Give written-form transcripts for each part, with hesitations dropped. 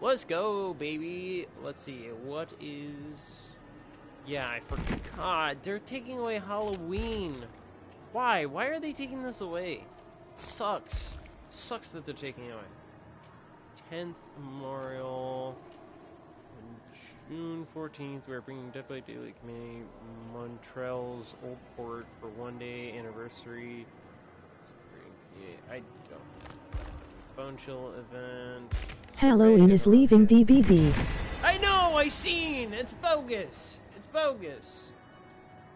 Let's go, baby. Let's see. What is... Yeah, I forgot. They're taking away Halloween. Why? Why are they taking this away? It sucks. It sucks that they're taking it away. 10th Memorial. On June 14th, we're bringing Dead by Daylight Committee Montreal's Old Port for 1-day anniversary. I don't. Bone Chill event. Halloween is leaving DBD. I know, I seen! It's bogus! It's bogus.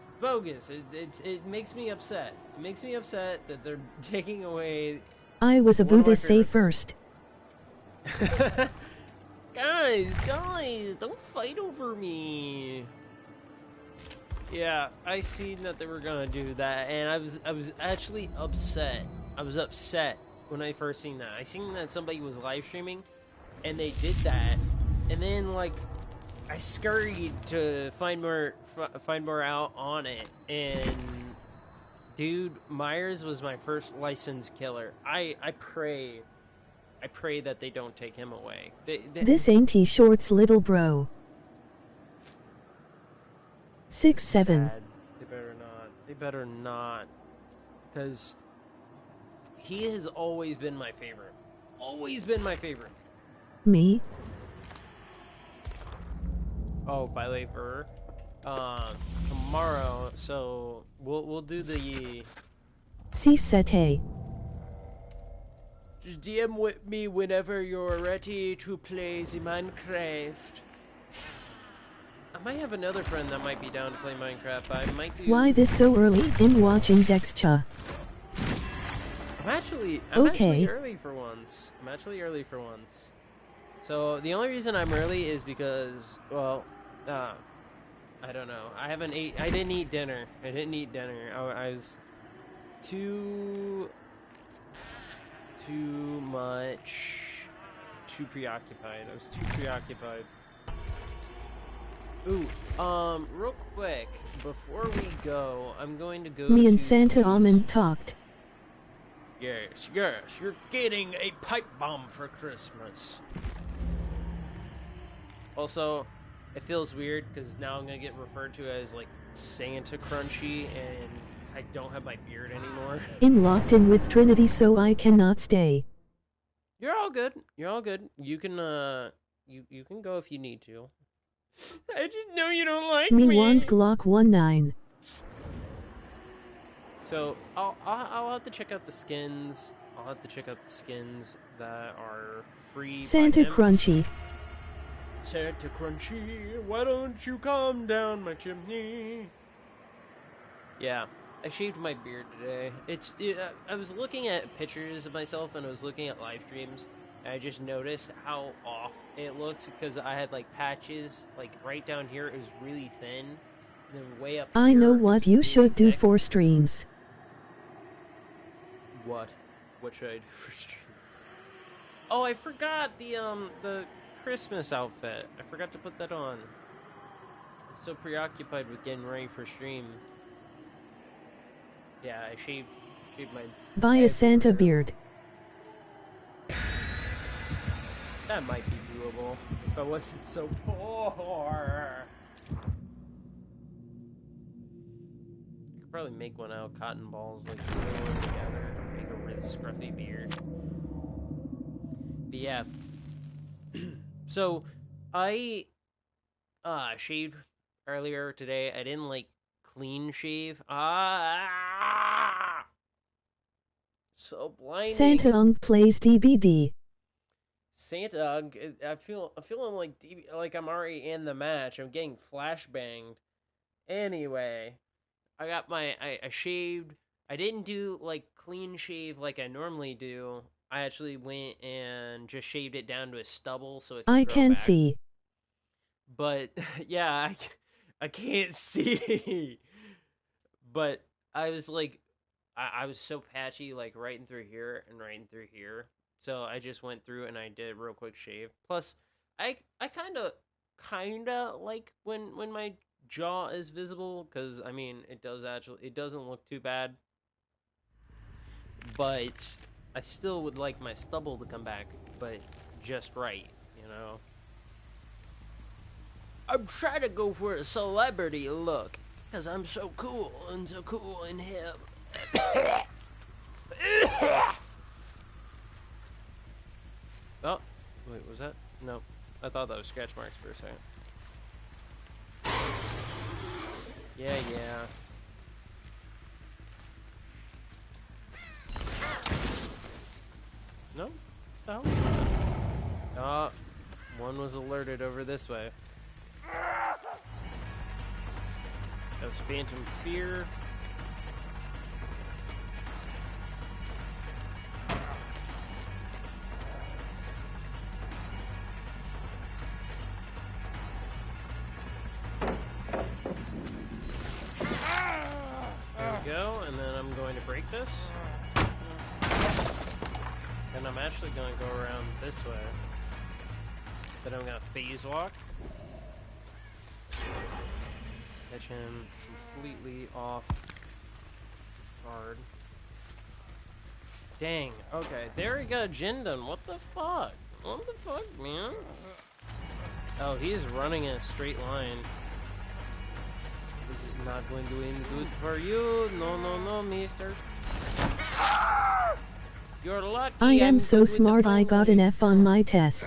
It's bogus. It makes me upset. It makes me upset that they're taking away... I was about to say first. Guys, don't fight over me. Yeah, I seen that they were gonna do that, and I was actually upset. I was upset when I first seen that. I seen that somebody was live streaming, and they did that, and then like I scurried to find more out on it, and dude, Myers was my first licensed killer. I pray that they don't take him away. This ain't T-Short's little bro. 6-7. Sad. They better not. They better not. Because he has always been my favorite. Always been my favorite. Me? Oh, by the way, for tomorrow, so we'll do the... C7. Just DM with me whenever you're ready to play the Minecraft. I might have another friend that might be down to play Minecraft, but I might do... Why this so early in watching Dexcha? I'm actually early for once. I'm actually early for once. So the only reason I'm early is because, well, I don't know. I didn't eat dinner. I was too preoccupied. I was too preoccupied. Ooh, real quick, before we go, I'm going to go Me and Santa Almond talked. Yes, you're getting a pipe bomb for Christmas. Also, it feels weird because now I'm gonna get referred to as like Santa Crunchy, and I don't have my beard anymore. I'm locked in with Trinity, so I cannot stay. You're all good. You're all good. You can you can go if you need to. I just know you don't like me. Me want Glock 19. So I'll have to check out the skins. I'll have to check out the skins that are free. Santa Crunchy. Santa Crunchy, why don't you come down my chimney? Yeah, I shaved my beard today. I was looking at pictures of myself and I was looking at live streams. And I just noticed how off it looked because I had like patches like right down here. It was really thin, and then way up. I here, know what you should do for streams. What? What should I do for streams? Oh, I forgot the Christmas outfit. I forgot to put that on. I'm so preoccupied with getting ready for stream. Yeah, I shaved my... Buy a Santa beard. That might be doable if I wasn't so poor. I could probably make one out of cotton balls, like glue them together, make a really scruffy beard. But yeah. So I shaved earlier today. I didn't like clean shave. So blinding. Santa Ung plays DBD. Santa, I'm feeling like I'm already in the match. I'm getting flashbanged. Anyway, I shaved. I didn't do like clean shave like I normally do. I actually went and just shaved it down to a stubble so it could I grow can back. see. But yeah, I can't see. But I was like, I was so patchy, like right in through here and right in through here. So I just went through and I did a real quick shave. Plus, I kind of like when my jaw is visible, because I mean it doesn't look too bad. But I still would like my stubble to come back, but just right, you you know. I'm trying to go for a celebrity look, because I'm so cool and hip. Oh, wait, was that? No. I thought that was scratch marks for a second. Yeah. No? No. One was alerted over this way. That was Phantom Fear. There we go, and then I'm going to break this. And I'm actually going to go around this way. Then I'm going to phase walk. Catch him completely off guard. Dang, okay, there we go, Jindun. What the fuck? What the fuck, man? Oh, he's running in a straight line. This is not going to end good for you. No, mister. You're lucky. I am so good with the smart I got an F on my test.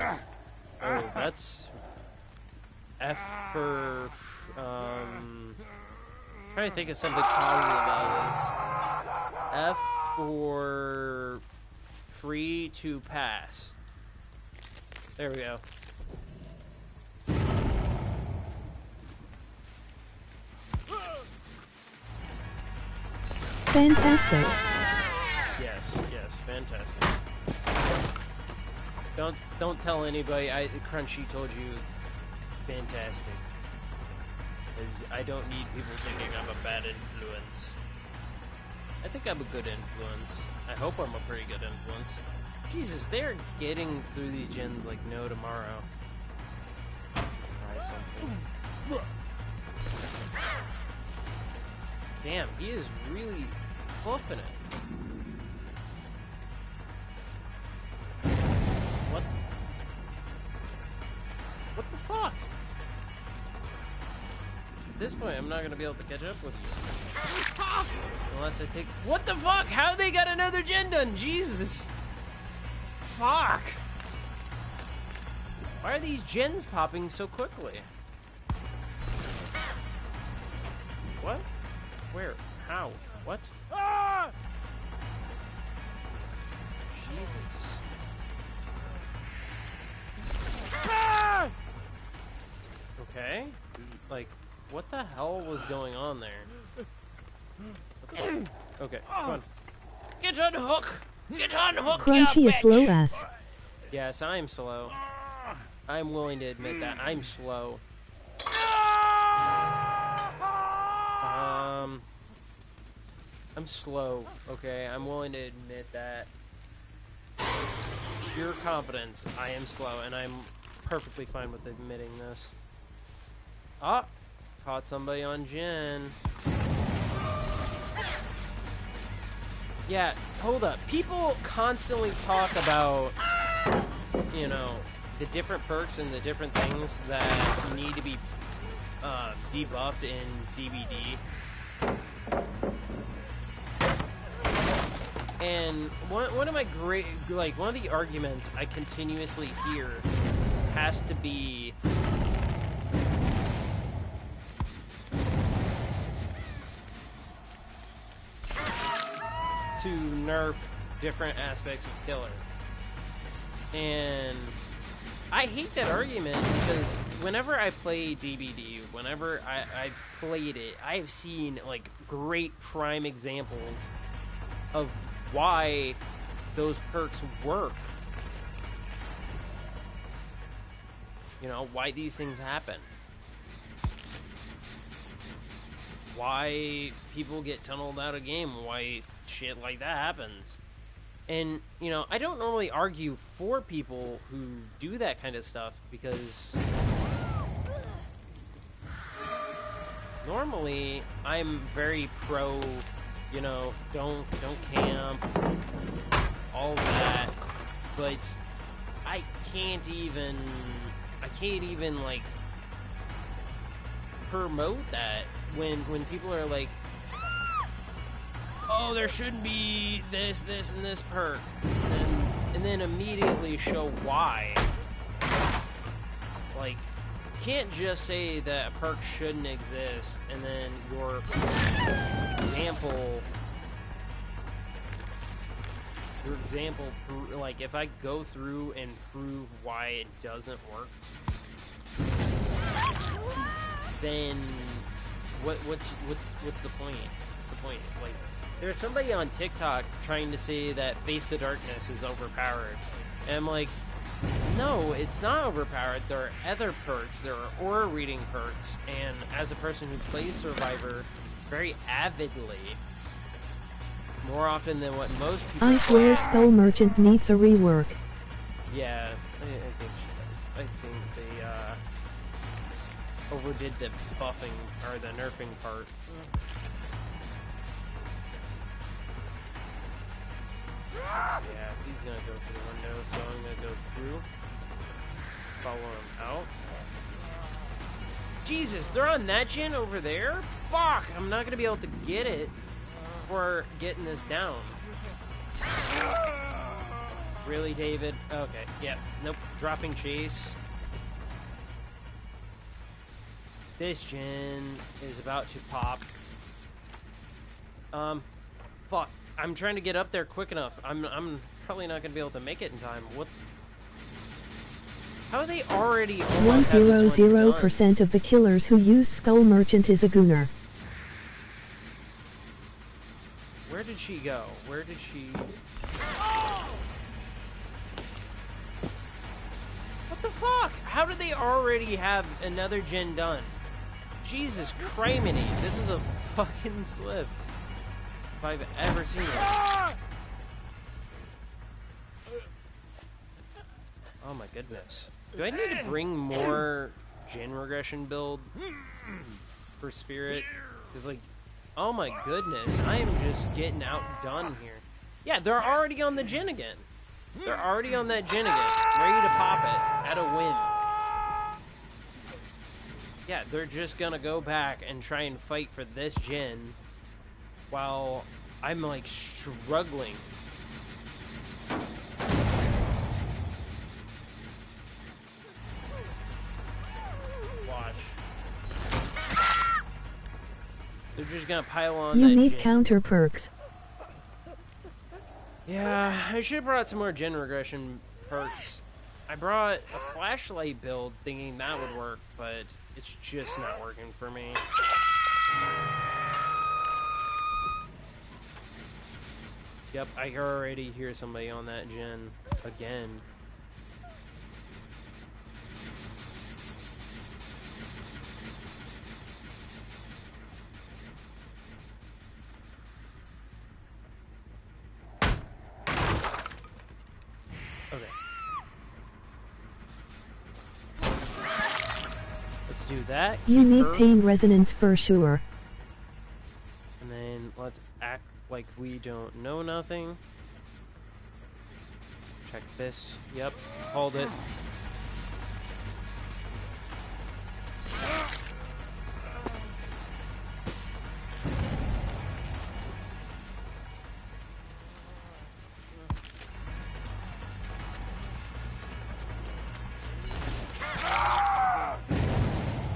Oh, that's F for trying to think of something positive about this. F for free to pass. There we go. Fantastic. Yes, fantastic. Don't tell anybody Crunchy told you fantastic. Because I don't need people thinking I'm a bad influence. I think I'm a good influence. I hope I'm a pretty good influence. Jesus, they're getting through these gens like no tomorrow. Try something. Damn, he is really hoofing it. What the fuck? At this point, I'm not gonna be able to catch up with you. Unless I take... What the fuck? How they got another gen done? Jesus. Fuck. Why are these gens popping so quickly? What? Where? How? What? Ah! Jesus. Ah! Okay. Like, what the hell was going on there? Okay, come on. Get on hook! Get on hook, Crunchy you is bitch! slow ass. Yes, I'm slow. I'm willing to admit that. I'm slow. I'm slow, okay? I'm willing to admit that. Pure confidence, I am slow, and I'm perfectly fine with admitting this. Ah! Caught somebody on Jin. Yeah, hold up. People constantly talk about, you know, the different perks and the different things that need to be debuffed in DBD. And one of my one of the arguments I continuously hear has to be to nerf different aspects of Killer. And I hate that argument because whenever I play DBD, whenever I played it, I've seen like great prime examples of why those perks work. You know, why these things happen. Why people get tunneled out of game, why shit like that happens. And, you know, I don't normally argue for people who do that kind of stuff because normally I'm very pro, you know, don't camp, all that. But I can't even like promote that when people are like, oh, there shouldn't be this, and this perk, and then immediately show why. Like, you can't just say that a perk shouldn't exist, and then your example, like, if I go through and prove why it doesn't work, then what's the point? What's the point? Like, there's somebody on TikTok trying to say that Face the Darkness is overpowered, and I'm like, no, it's not overpowered. There are other perks. There are aura reading perks, and as a person who plays Survivor very avidly, more often than what most people I swear Skull Merchant needs a rework. Yeah, I think she does. I think they overdid the buffing or the nerfing part. Yeah, he's gonna go through the window, so I'm gonna go through. Follow him out. Jesus, they're on that gen over there? Fuck! I'm not gonna be able to get it before getting this down. Really, David? Okay, yeah. Nope. Dropping chase. This gen is about to pop. Fuck. I'm trying to get up there quick enough. I'm probably not gonna be able to make it in time. What? How are they already almost have this one done? 100% of the killers who use Skull Merchant is a gooner. Where did she go? Where did she... What the fuck? How did they already have another gen done? Jesus criminy, this is a fucking slip. If I've ever seen it. Oh my goodness. Do I need to bring more gen regression build for Spirit? Because, like, oh my goodness, I am just getting outdone here. Yeah, they're already on the gen again. They're already on that gen again, ready to pop it at a win. Yeah, they're just gonna go back and try and fight for this gen while I'm, like, struggling. Watch. They're just gonna pile on You that need gen. counter perks. Yeah, I should have brought some more gen regression perks. I brought a flashlight build thinking that would work, but it's just not working for me. Yep, I can already hear somebody on that gen again. Okay. Let's do that. You Keep need her. pain resonance for sure. And then let's act like we don't know nothing. Check this. Yep. Hold it.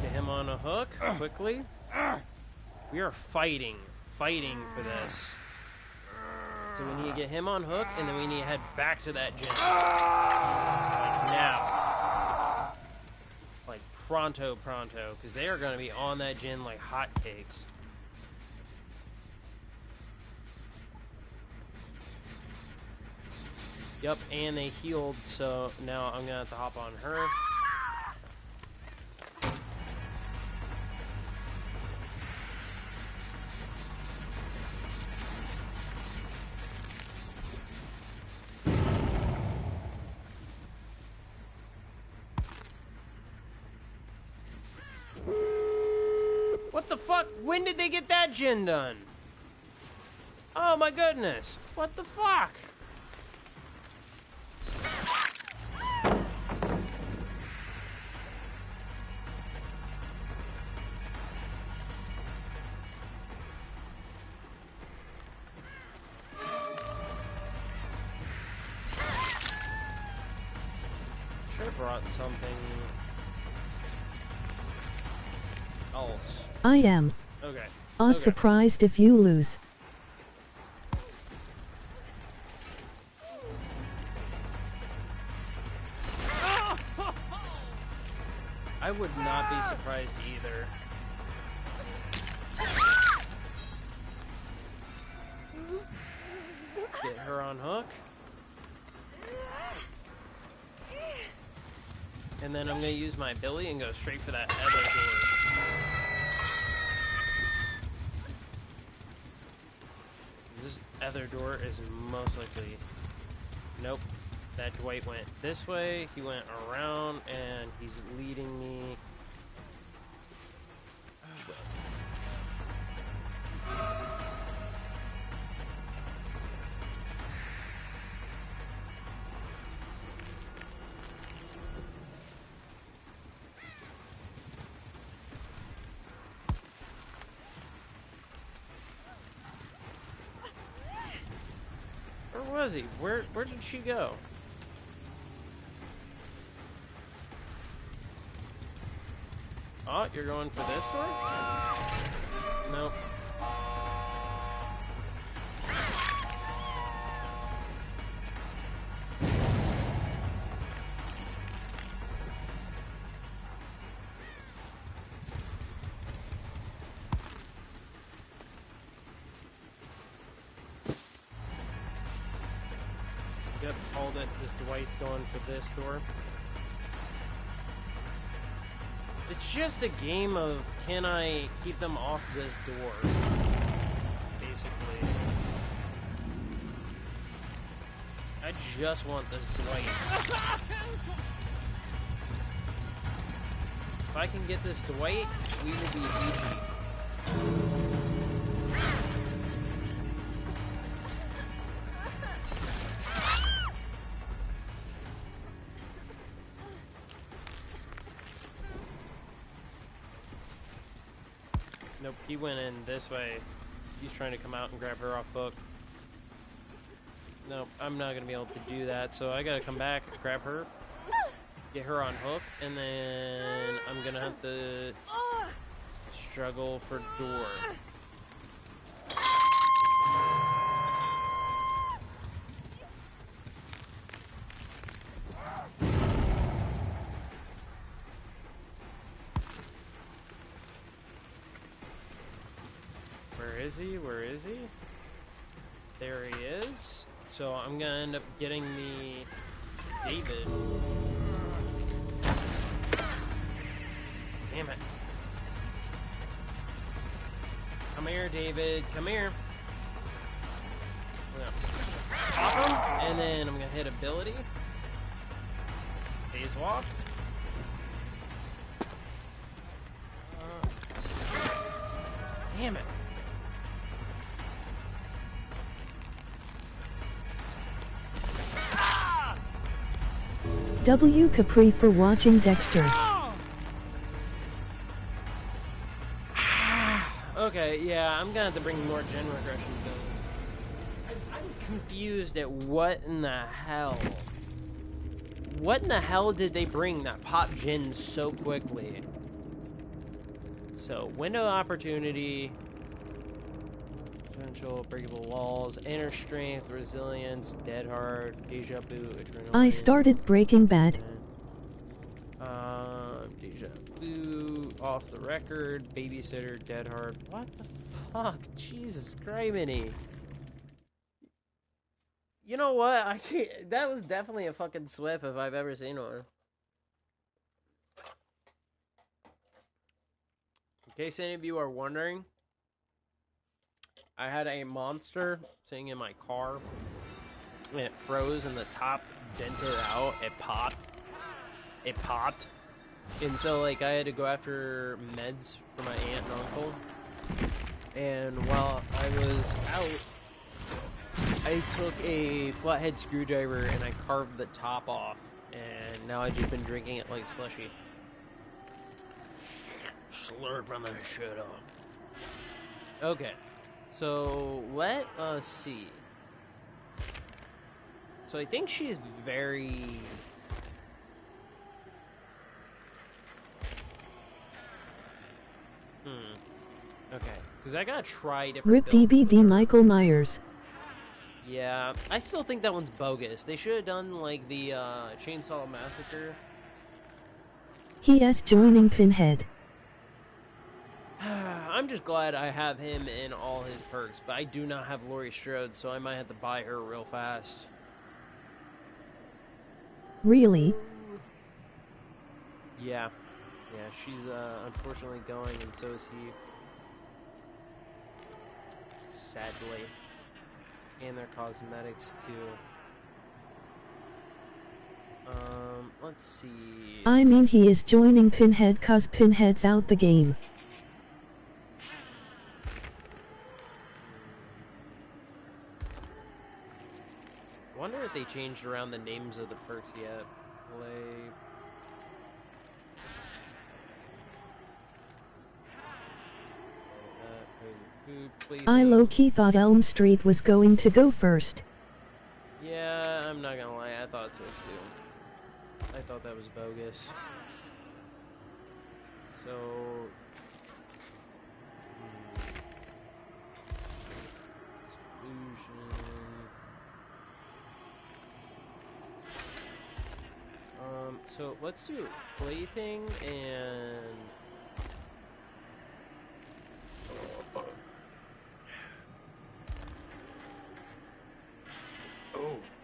Get him on a hook quickly. We are fighting for this. So we need to get him on hook, and then we need to head back to that gen. Like now. Like pronto, because they are going to be on that gen like hotcakes. Yep, and they healed, so now I'm going to have to hop on her. What the fuck? When did they get that gen done? Oh my goodness. What the fuck? brought something else. I am. Okay. Not surprised if you lose. I would not be surprised either. Get her on hook. And then I'm going to use my ability and go straight for that other door. This other door is most likely... Nope. That Dwight went this way, he went around, and he's leading me... Where was he? Where did she go? Oh, you're going for this one? Nope. Yep, called it. This Dwight's going for this door. It's just a game of, can I keep them off this door? Basically. I just want this Dwight. If I can get this Dwight, we will be easy. Nope, he went in this way. He's trying to come out and grab her off hook. Nope, I'm not going to be able to do that, so I got to come back, grab her, get her on hook, and then I'm going to have to struggle for door. Where is he? Where is he? There he is. So I'm gonna end up getting the David. Damn it. Come here, David. Come here. I'm gonna pop him, and then I'm gonna hit ability. Phase walked. Damn it. W. Capri for watching Dexter. Okay, yeah, I'm gonna have to bring more gen regression to I'm confused at what in the hell. What in the hell did they bring that popped gen so quickly? So, window opportunity, potential, breakable walls, inner strength, resilience, dead hard, deja vu, eternal. I started Breaking Bad. Deja vu, off the record, babysitter, dead hard. What the fuck? Jesus criminy. You know what? I can't. That was definitely a fucking Swift if I've ever seen one. In case any of you are wondering, I had a monster sitting in my car, and it froze, and the top dented out. It popped. It popped. And so, like, I had to go after meds for my aunt and uncle. And while I was out, I took a flathead screwdriver and I carved the top off. And now I've just been drinking it like slushy. Slurp on the shit off. Okay. So, let us see. So, I think she's very... Okay, because I gotta try different Rip builds. DBD Michael Myers. Yeah, I still think that one's bogus. They should have done, like, the Chainsaw Massacre. He is joining Pinhead. I'm just glad I have him in all his perks, but I do not have Laurie Strode, so I might have to buy her real fast. Really? Yeah. Yeah, she's unfortunately going, and so is he. Sadly. And their cosmetics, too. Let's see. I mean, he is joining Pinhead 'cause Pinhead's out the game. I wonder if they changed around the names of the perks yet. I low-key thought Elm Street was going to go first. Yeah, I'm not gonna lie, I thought so too. I thought that was bogus. So... so let's do Plaything and...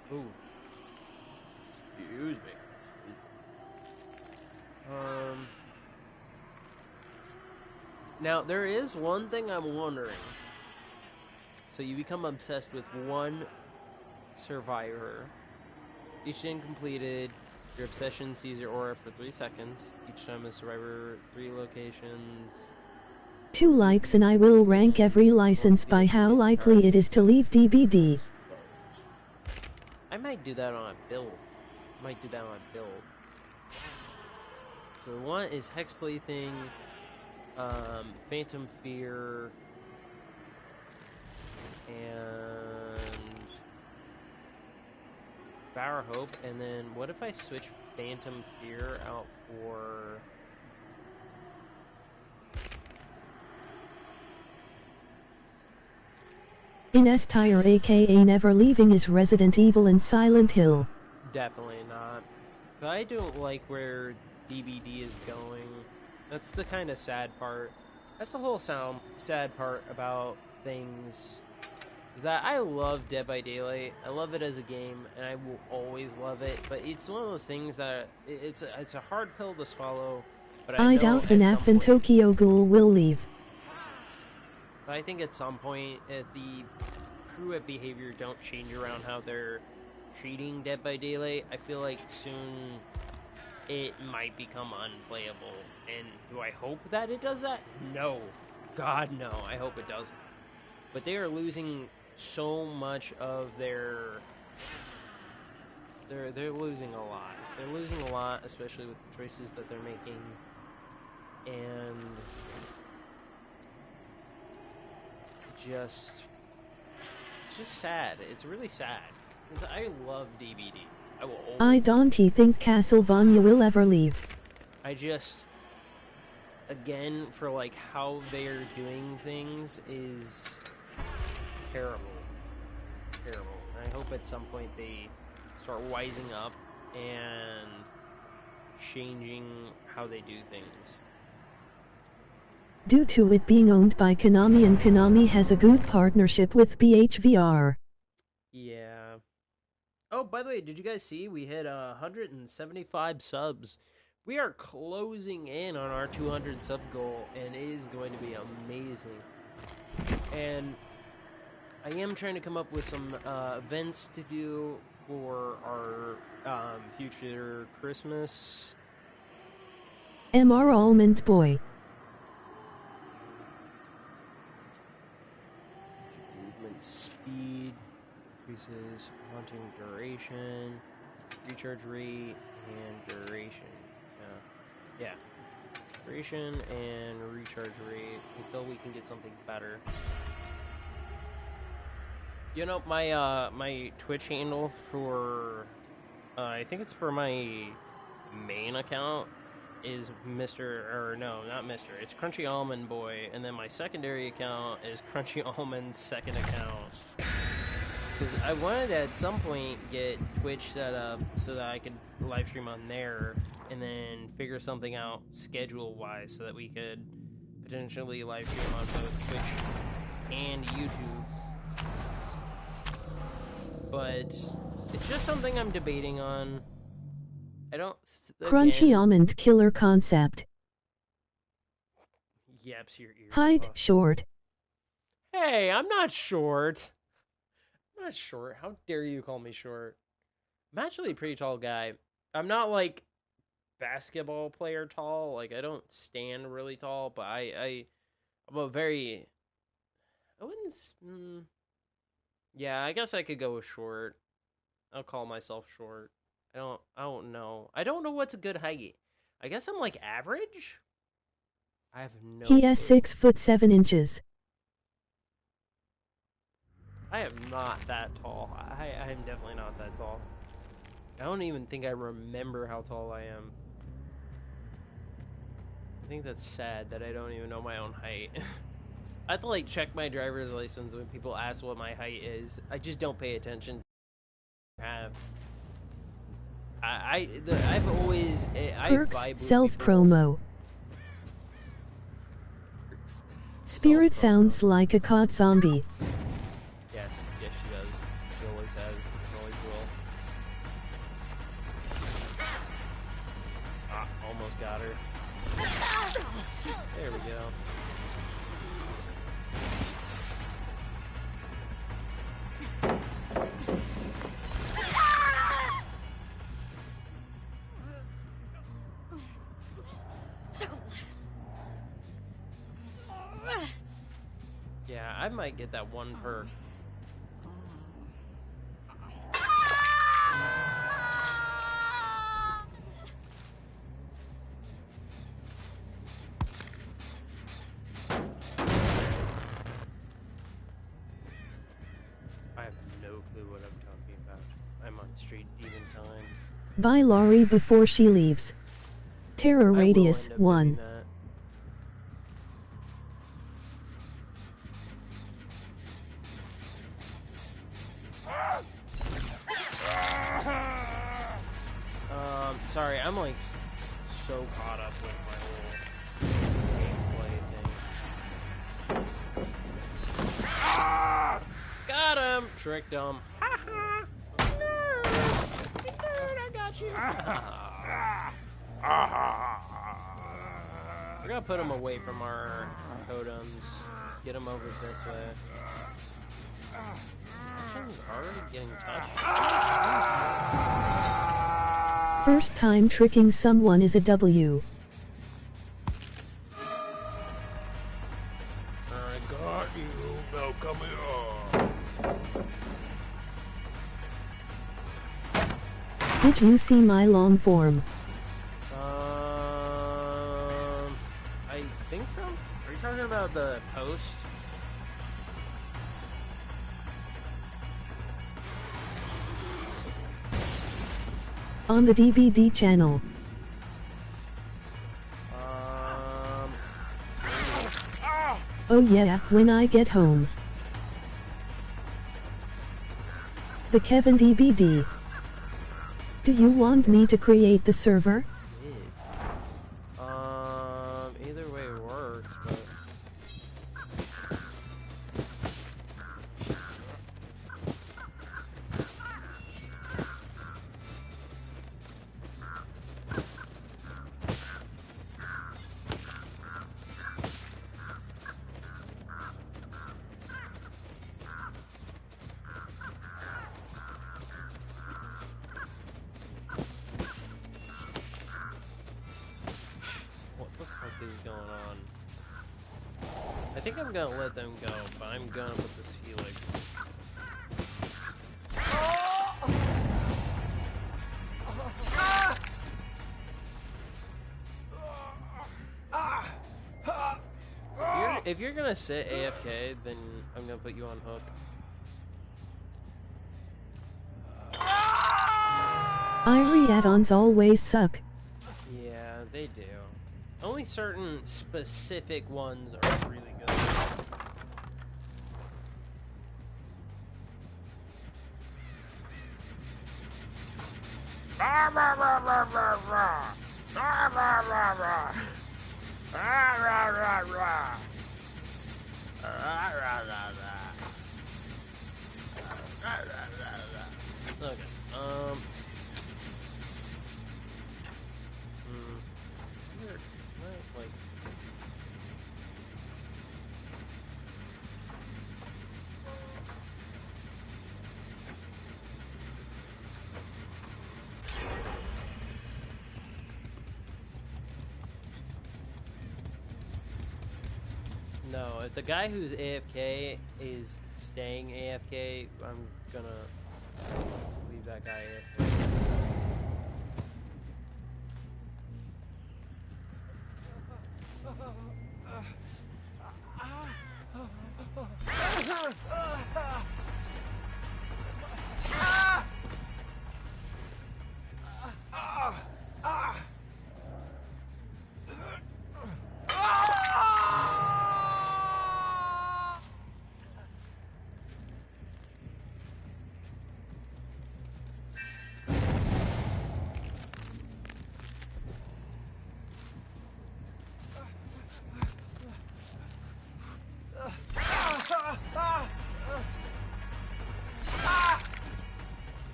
Ooh. Excuse me. Now, there is one thing I'm wondering. So you become obsessed with one survivor. Each day completed, your obsession sees your aura for 3 seconds. Each time a survivor, 3 locations. 2 likes and I will rank every license by how likely it is to leave DBD. I might do that on a build. So one is Hex Plaything, Phantom Fear, and Bower Hope. And then what if I switch Phantom Fear out for... Ines Tire aka Never Leaving is Resident Evil and Silent Hill. Definitely not. But I don't like where DBD is going. That's the kind of sad part. That's the whole sad part about things. Is that I love Dead by Daylight. I love it as a game, and I will always love it. But it's one of those things that it's a hard pill to swallow. But I know doubt at FNAF some and point, Tokyo Ghoul will leave. But I think at some point, if the crew at Behavior don't change around how they're treating Dead by Daylight, I feel like soon it might become unplayable. And do I hope that it does that? No. God, no. I hope it doesn't. But they are losing so much of their... They're losing a lot. They're losing a lot, especially with the choices that they're making. And... it's just sad. It's really sad. Because I love DBD. I will always... I don't think Castlevania will ever leave. I just... Again, for like how they're doing things is terrible. Terrible. And I hope at some point they start wising up and changing how they do things. Due to it being owned by Konami, and Konami has a good partnership with BHVR. Yeah. Oh, by the way, did you guys see we hit 175 subs? We are closing in on our 200 sub goal, and it is going to be amazing. And I am trying to come up with some events to do for our future Christmas. MR Almond Boy. Movement speed, increases hunting duration, recharge rate, and duration. Yeah. Duration and recharge rate until we can get something better. You know, my my Twitch handle for I think it's for my main account is no, not Mr. It's Crunchy Almond Boy, and then my secondary account is Crunchy Almond's second account. Because I wanted to, at some point, get Twitch set up so that I could live stream on there, and then figure something out schedule-wise so that we could potentially live stream on both Twitch and YouTube. But it's just something I'm debating on. I don't... Crunchy almond killer concept. Yaps your ears Height off. short. Hey, I'm not short. I'm not short. How dare you call me short? I'm actually a pretty tall guy. I'm not like basketball player tall. Like I don't stand really tall, but I'm a very... I wouldn't... Yeah, I guess I could go with short. I'll call myself short. I don't know. I don't know what's a good height. I guess I'm like average? I have no He is clue. 6'7". I am not that tall. I'm definitely not that tall. I don't even think I remember how tall I am. I think that's sad that I don't even know my own height. I have to like check my driver's license when people ask what my height is. I just don't pay attention. I've always Perks vibe with self people. promo. Spirit sounds like a caught zombie. Yes, she does. She always has. Always will. Ah, almost got her. There we go. Yeah, I might get that one perk. I have no clue what I'm talking about. I'm on Street Demon time. Buy Laurie before she leaves. Terror I will radius end up 1. doing that. Sorry, I'm like so caught up with my whole gameplay thing. Got him! Tricked him. Nerd! Nerd, I got you! We're gonna put him away from our totems. Get him over this way. Actually, already getting touched. First time tricking someone is a W. I got you. Now come here. Did you see my long form? I think so. Are you talking about the post? On the DBD channel. Oh yeah, when I get home. The Kevin DBD. Do you want me to create the server? Either way works, but... I think I'm gonna let them go, but I'm gonna put this Felix. If you're gonna sit AFK, then I'm gonna put you on hook. Irie add-ons always suck. Yeah, they do. Only certain specific ones are really good. Okay. Weird. Like. No, if the guy who's AFK is staying AFK, I'm gonna leave that guy AFK.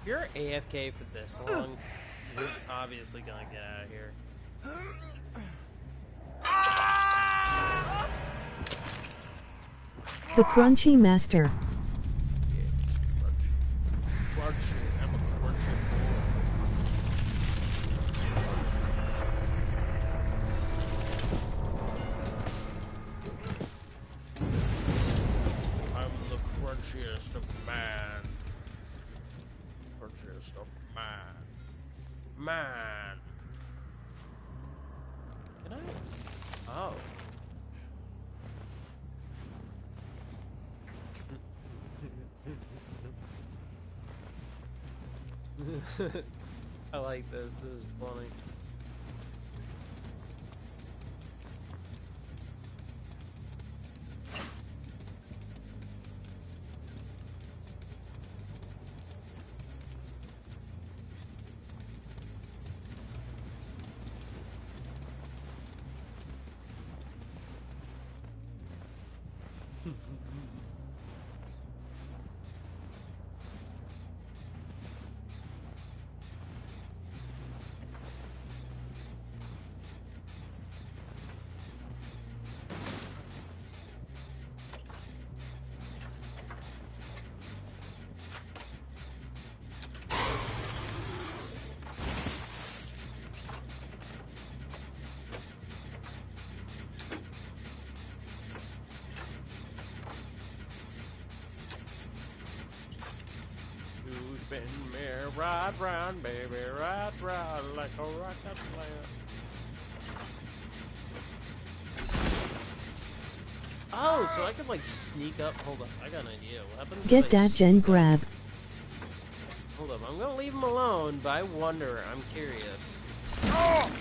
If you're AFK for this long, you're obviously gonna get out of here. The Crunchy Master. I'm the crunchiest of man. Crunchiest of man. Man. Can I? Oh. I like this. This is funny. Spin me right round, baby, right round like a rocket player. Oh, so I could like sneak up. Hold up, I got an idea. What happens? Get if that gen grab. Hold up, I'm gonna leave him alone, but I wonder. I'm curious. Oh!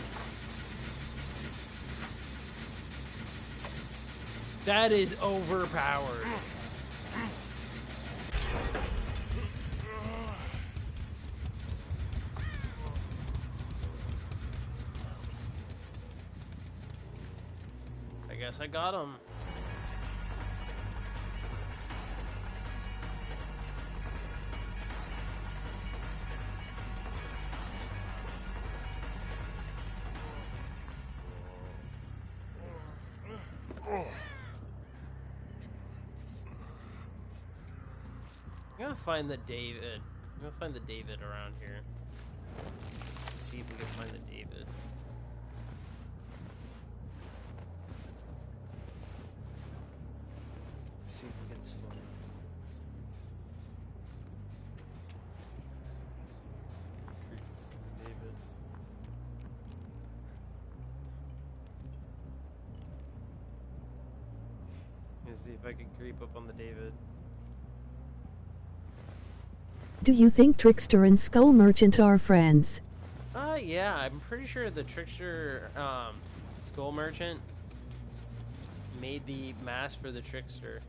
That is overpowered. I guess I got him. I'm gonna find the David. I'm gonna find the David around here. Let's see if we can find the David. Let's see if we can slow him. David. Let's see if I can creep up on the David. Do you think Trickster and Skull Merchant are friends? Yeah, I'm pretty sure the Trickster, Skull Merchant made the mask for the Trickster.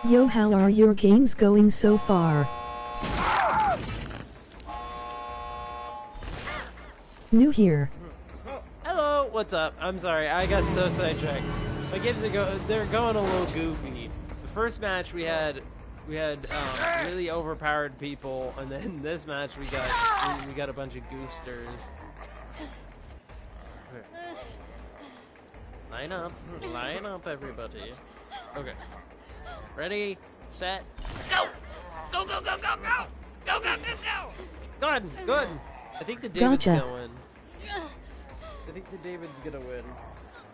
Yo, how are your games going so far? New here. Hello, what's up? I'm sorry, I got so sidetracked. My games they're going a little goofy. The first match we had really overpowered people, and then this match we got a bunch of goofsters. Line up, everybody. Okay. Ready, set, go! Go, go, go, go, go! Go, go, go, go! Good! I think the David's gonna win. I think the David's gonna win.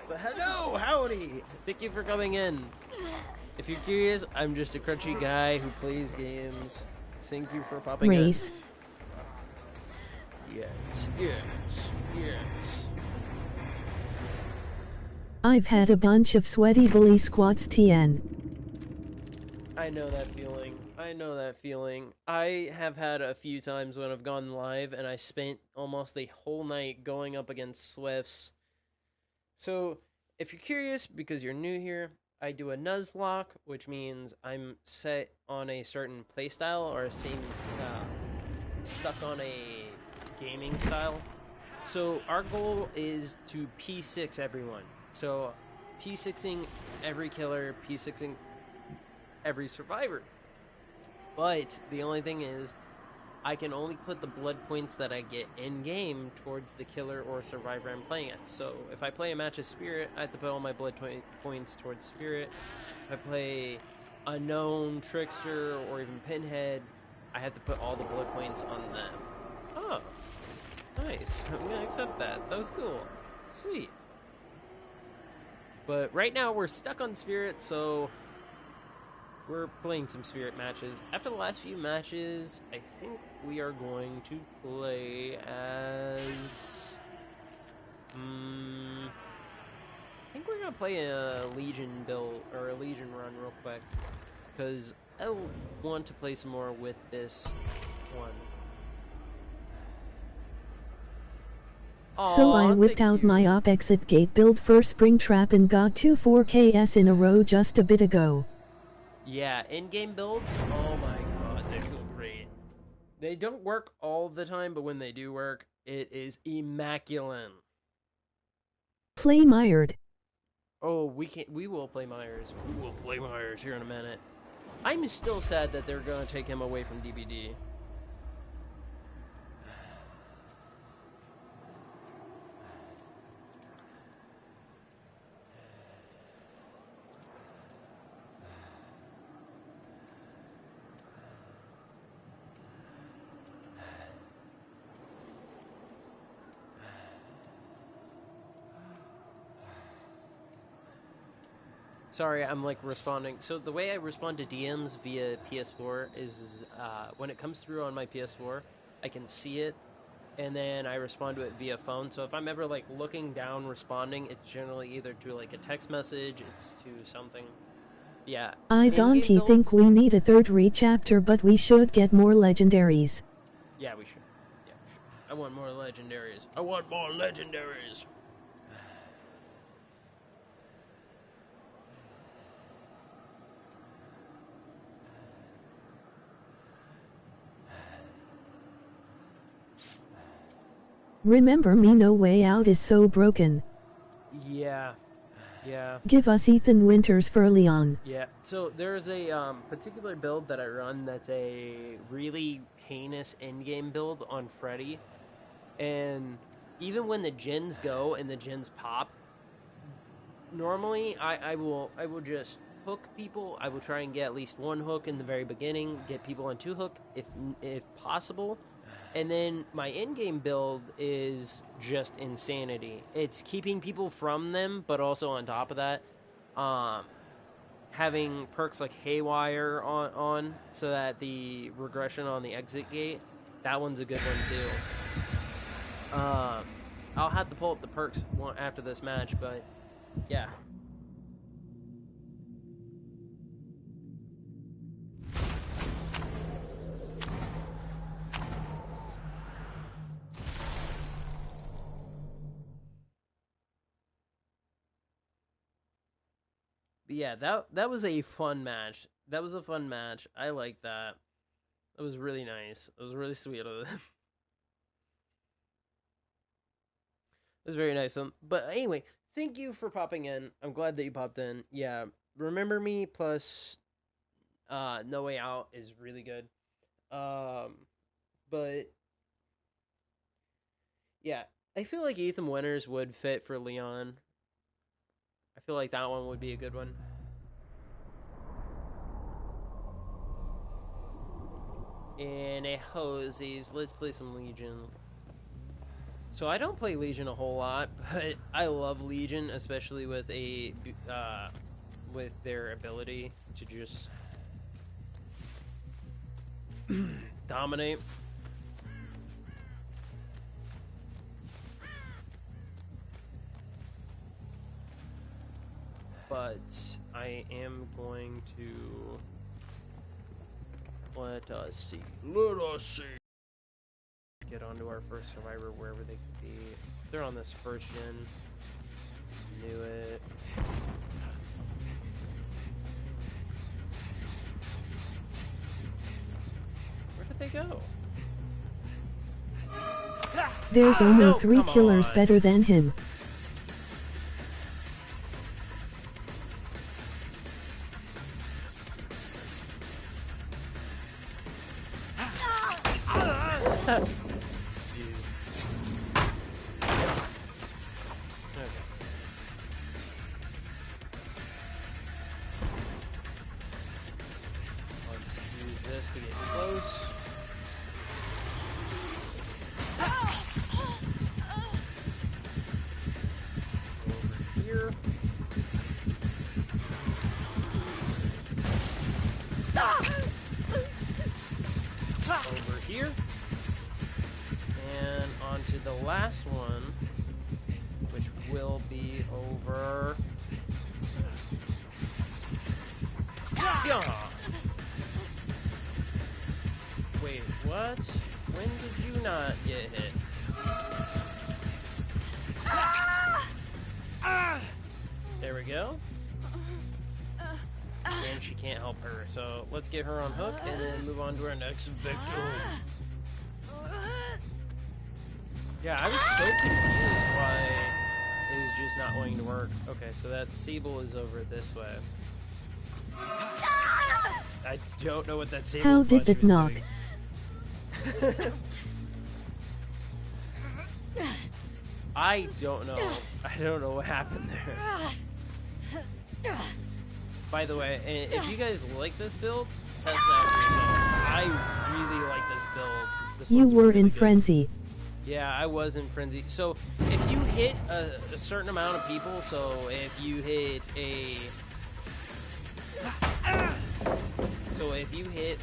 But hello, howdy! Thank you for coming in. If you're curious, I'm just a crunchy guy who plays games. Thank you for popping Race. in. Yes. I've had a bunch of sweaty bully squats TN. I know that feeling. I have had a few times when I've gone live and I spent almost the whole night going up against Swifts. So, if you're curious, because you're new here, I do a Nuzlocke, which means I'm set on a certain playstyle or stuck on a gaming style. So, our goal is to P6 everyone. So, P6ing every killer, P6ing every survivor. But the only thing is, I can only put the blood points that I get in-game towards the killer or survivor I'm playing at. So if I play a match of Spirit, I have to put all my blood points towards Spirit. If I play Unknown, Trickster, or even Pinhead, I have to put all the blood points on them. Oh, nice. I'm gonna accept that. That was cool. Sweet. But right now we're stuck on Spirit, so we're playing some Spirit matches. After the last few matches, I think we are going to play as... I think we're going to play a Legion build, or a Legion run real quick. Because I want to play some more with this one. So I whipped out my op exit gate build for Springtrap and got 2 4KS in a row just a bit ago. Yeah, in-game builds, oh my god, they feel great. They don't work all the time, but when they do work, it is immaculate. Play mired. Oh, we will play Myers. We will play Myers here in a minute. I'm still sad that they're gonna take him away from DBD. Sorry, I'm like responding. So the way I respond to DMs via PS4 is when it comes through on my PS4, I can see it, and then I respond to it via phone. So if I'm ever like looking down responding, it's generally either to like a text message, it's to something. Yeah. I don't think we need a third re-chapter, but we should get more legendaries. Yeah, we should. Yeah, we should. I want more legendaries. I want more legendaries. Remember me, No Way Out is so broken. Yeah. Give us Ethan Winters for Leon. Yeah, so there's a particular build that I run that's a really heinous in-game build on Freddy. And even when the gens go and the gens pop, normally I will just hook people. I will try and get at least one hook in the very beginning, get people on 2 hook if possible. And then my in-game build is just insanity. It's keeping people from them, but also on top of that, having perks like Haywire on so that the regression on the exit gate, that one's a good one too. I'll have to pull up the perks after this match, but yeah. But yeah, that was a fun match. That was a fun match. I like that. That was really nice. It was really sweet of them. It was very nice. But anyway, thank you for popping in. I'm glad that you popped in. Yeah, Remember Me plus No Way Out is really good. But yeah, I feel like Ethan Winters would fit for Leon. I feel like that one would be a good one. And a hosies. Let's play some Legion. So I don't play Legion a whole lot, but I love Legion, especially with with their ability to just dominate. But I am going to let us see. Get onto our first survivor wherever they could be. They're on this first gen. Knew it. Where did they go? There's only 3 killers better than him. Over here. And onto the last one, which will be over. Yeah. Wait, what? When did you not get hit? There we go. And she can't help her, so let's get her on hook and then move on to our next victim. Yeah, I was so confused why it was just not wanting to work. Okay, so that Sable is over this way. I don't know what that Sable How did it knock? I don't know. I don't know what happened there. By the way, if you guys like this build, that's I really like this build. You were really in good. frenzy. Yeah, I was in frenzy. So if you hit a certain amount of people, so if you hit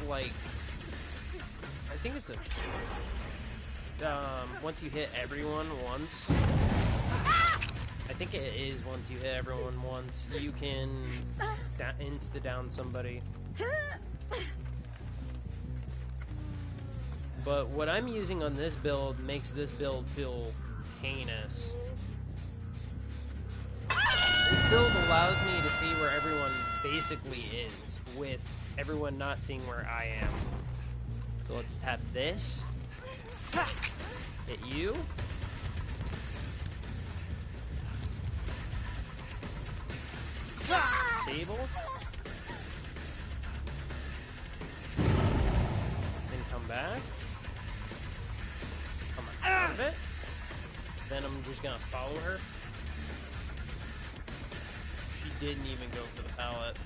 like, I think it's once you hit everyone once. I think it is once you hit everyone once, you can insta-down somebody. But what I'm using on this build makes this build feel heinous. This build allows me to see where everyone basically is, with everyone not seeing where I am. So let's tap this. Hit you. Sable. Then come back. Come out of it. then I'm just gonna follow her. She didn't even go for the pallet.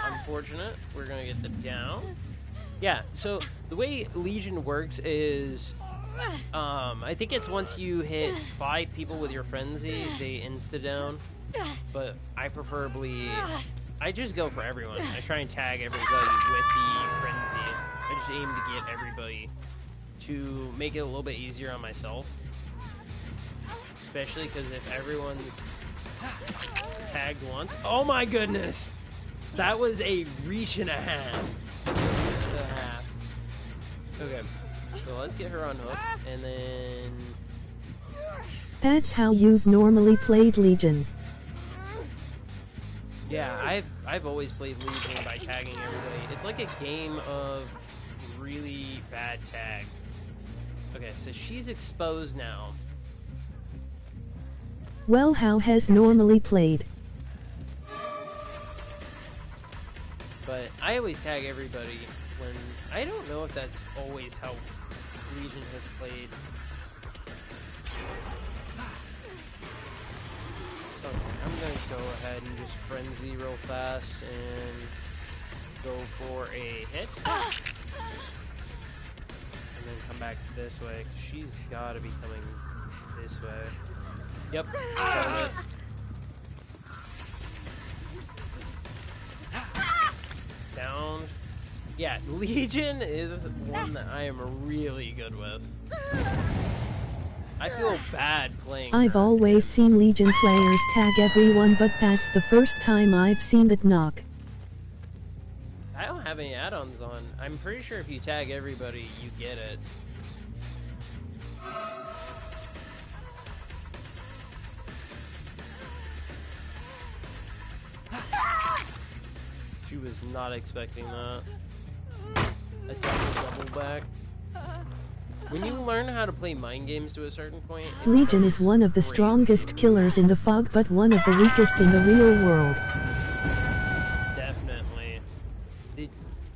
Unfortunate. We're gonna get the down. Yeah, so the way Legion works is, I think it's once you hit 5 people with your frenzy, they insta-down. But I I just go for everyone. I try and tag everybody with the frenzy. I just aim to get everybody to make it a little bit easier on myself. Especially because if everyone's tagged once... Oh my goodness! That was a reach and a half. Okay, so let's get her unhooked, and then... That's how you've normally played Legion. Yeah, I've always played Legion by tagging everybody. It's like a game of really bad tag. Okay, so she's exposed now. Well, how has normally played? But I always tag everybody when... I don't know if that's always how Legion has played. Okay, I'm gonna go ahead and just frenzy real fast and go for a hit. And then come back this way. She's gotta be coming this way. Yep, got it. Down. Yeah, Legion is one that I am really good with. I feel bad playing I've her. always seen Legion players tag everyone, but that's the first time I've seen that knock. I don't have any add-ons on. I'm pretty sure if you tag everybody, you get it. She was not expecting that. A double back. When you learn how to play mind games to a certain point, it Legion is becomes one of the crazy. strongest killers in the fog, but one of the weakest in the real world. Definitely. Did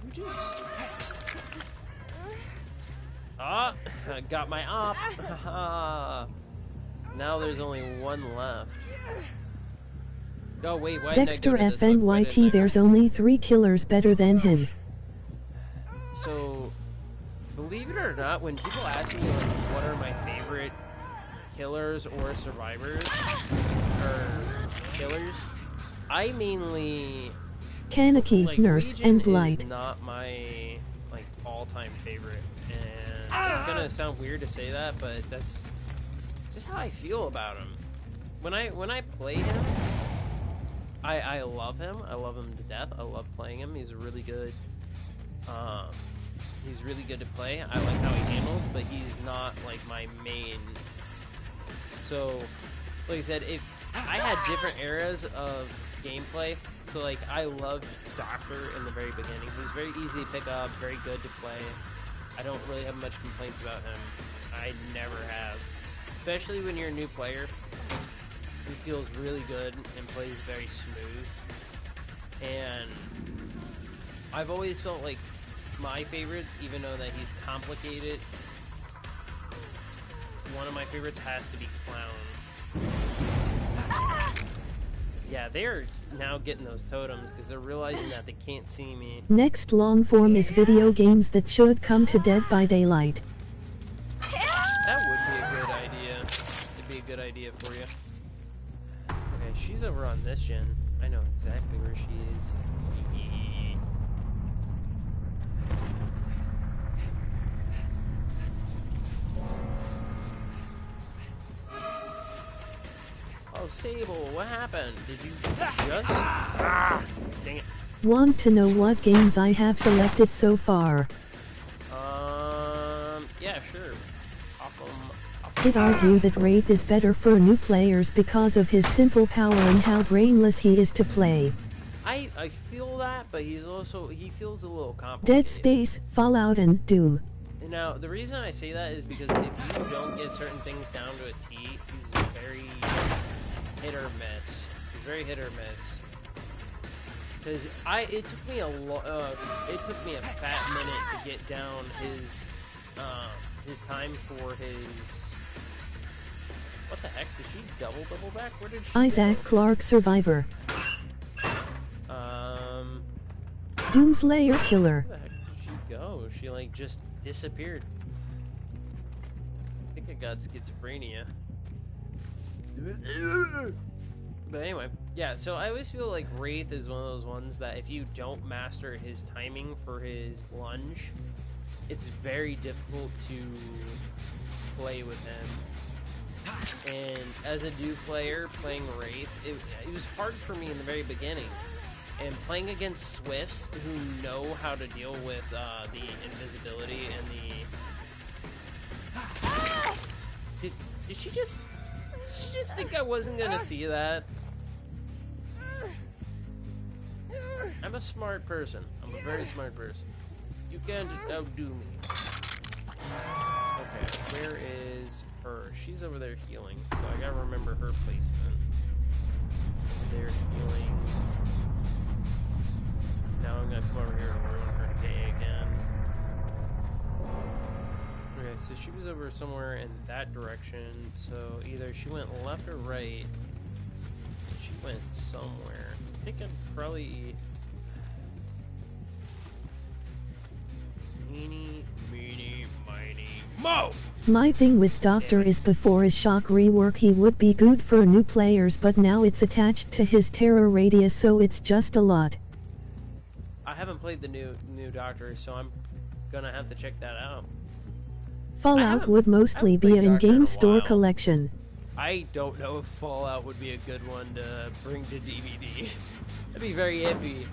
you just... Ah! I got my op! Now there's only one left. Oh wait, why Dexter didn't I go to this one? Why FNYT, didn't I- there's only 3 killers better than him. So, believe it or not, when people ask me like what are my favorite killers or survivors or killers, I mainly Kaneki, like Nurse, Legion and Blight. is not my like all-time favorite, and it's gonna sound weird to say that, but that's just how I feel about him. When I play him, I love him. I love him to death. I love playing him. He's really good. He's really good to play. I like how he handles, but he's not like my main. So, like I said, if I had different eras of gameplay, so like I loved Doctor in the very beginning. He was very easy to pick up, very good to play. I don't really have much complaints about him. I never have, especially when you're a new player. He feels really good and plays very smooth. And I've always felt like my favorites, even though that he's complicated, one of my favorites has to be Clown. Yeah, they're now getting those totems because they're realizing that they can't see me. Next long form is video games that should come to Dead by Daylight. That would be a good idea. It'd be a good idea for you. Okay, she's over on this gen. I know exactly where she is. Oh, Sable, what happened? Did you just... Ah, dang it. Want to know what games I have selected so far? Yeah, sure. Could argue that Wraith is better for new players because of his simple power and how brainless he is to play. I feel that, but he feels a little complicated. Dead Space, Fallout, and Doom. Now, the reason I say that is because if you don't get certain things down to a T, he's very hit or miss. He's very hit or miss. Because it took me a fat minute to get down his time for his What the heck? Did she double back? Where did she Isaac go? Clarke Survivor. Doomslayer Killer. Where the heck did she go? She like just disappeared. I think I got schizophrenia. But anyway, yeah, so I always feel like Wraith is one of those ones that if you don't master his timing for his lunge, it's very difficult to play with him. And as a new player playing Wraith, it was hard for me in the very beginning. And playing against Swifts who know how to deal with the invisibility and the... Did she just think I wasn't gonna see that? I'm a smart person. I'm a very smart person. You can't outdo me. Okay, where is her? She's over there healing, so I gotta remember her placement. They're healing. Now I'm gonna come over here and ruin her day again. Okay, so she was over somewhere in that direction, so either she went left or right. She went somewhere. I think I'd probably... Eeny, meeny, miny, mo! My thing with Doctor is before his shock rework he would be good for new players, but now it's attached to his terror radius, so it's just a lot. I haven't played the new Doctor, so I'm gonna have to check that out. Fallout would mostly be an in-game store collection. I don't know if Fallout would be a good one to bring to DVD. That'd be very iffy.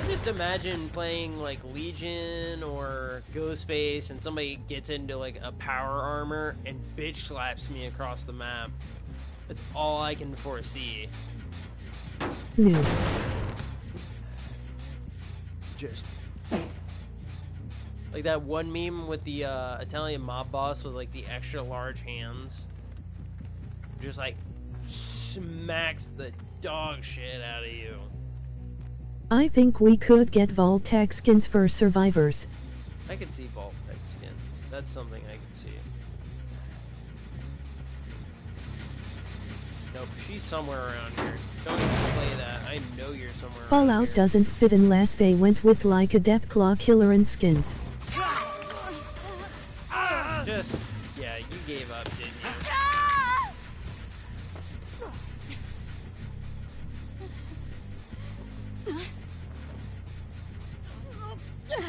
Just imagine playing like Legion or Ghostface and somebody gets into like a power armor and bitch slaps me across the map. That's all I can foresee. New. Just like that one meme with the Italian mob boss with like the extra large hands. Just like smacks the dog shit out of you. I think we could get Vault-Tec skins for survivors. I could see Vault-Tec skins. That's something I could see. Nope, she's somewhere around here. Don't even play that. I know you're somewhere around Fallout here. doesn't fit unless they went with like a Deathclaw killer and skins. Just, yeah, you gave up, didn't you?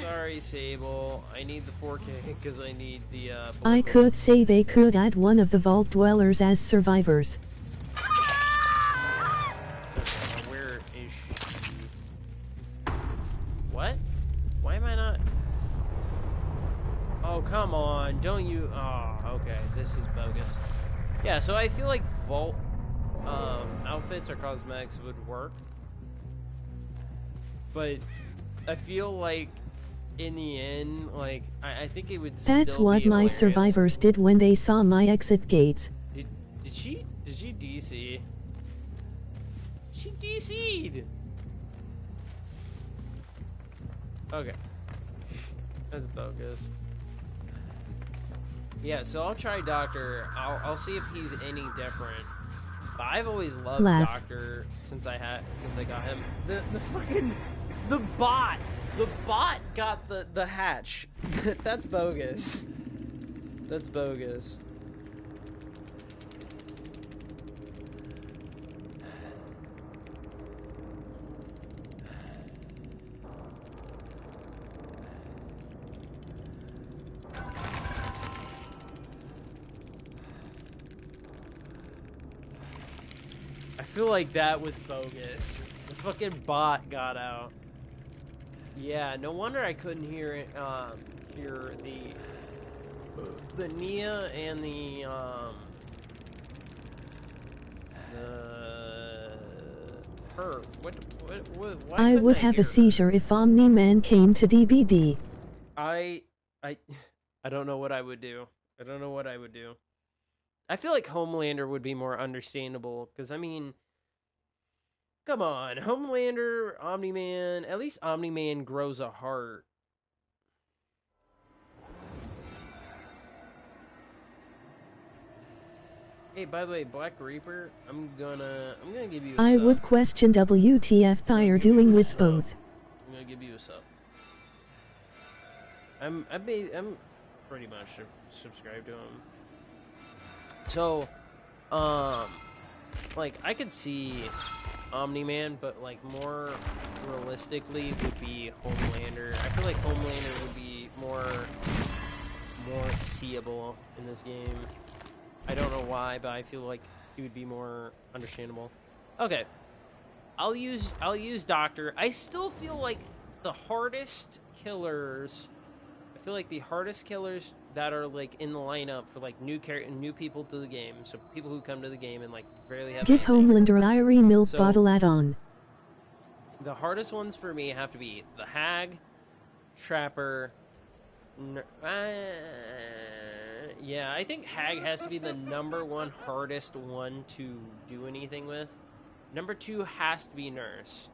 Sorry, Sable. I need the 4K because I need the, I could say they could add one of the Vault Dwellers as survivors. Where is she? What? Why am I not? Oh, come on. Don't you... Oh, okay. This is bogus. Yeah, so I feel like Vault outfits or cosmetics would work. But I feel like in the end, like, I think it would That's still what be my hilarious. survivors did when they saw my exit gates. Did she DC? She DC'd! Okay. That's bogus. Yeah, so I'll try Doctor. I'll see if he's any different. But I've always loved Laugh. Doctor since I got him. The bot got the hatch. That's bogus. That's bogus. I feel like that was bogus. The fucking bot got out. Yeah, no wonder I couldn't hear it. Hear the Nia and the her. What why I couldn't would have hear a her? seizure if Omni-Man came to DVD. I don't know what I would do. I don't know what I would do. I feel like Homelander would be more understandable, because, I mean, come on. Homelander, Omni-Man, at least Omni-Man grows a heart. Hey, by the way, Black Reaper, I'm gonna give you a I sub. would question WTF Fire doing with both. I'm gonna give you a sub. I'm pretty much subscribed to him. So, like I could see Omni-Man, but like more realistically would be Homelander. I feel like Homelander would be more seeable in this game. I don't know why, but I feel like he would be more understandable. Okay, I'll use Doctor. I still feel like the hardest killers. I feel like the hardest killers that are like in the lineup for like new people to the game, so people who come to the game and like rarely have. Give Homelander a Irie milk bottle add-on. The hardest ones for me have to be the Hag, Trapper. Yeah, I think Hag has to be the #1 hardest one to do anything with. #2 has to be Nurse,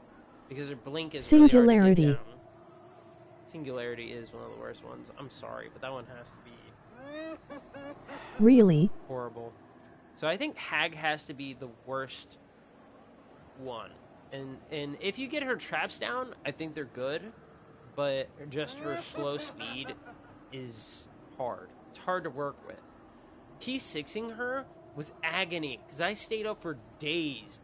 because her blink is Singularity. Really hard to get down. Singularity is one of the worst ones. I'm sorry, but that one has to be really horrible. So I think Hag has to be the worst one. And if you get her traps down, I think they're good, but just her slow speed is hard. It's hard to work with. P6ing her was agony, because I stayed up for days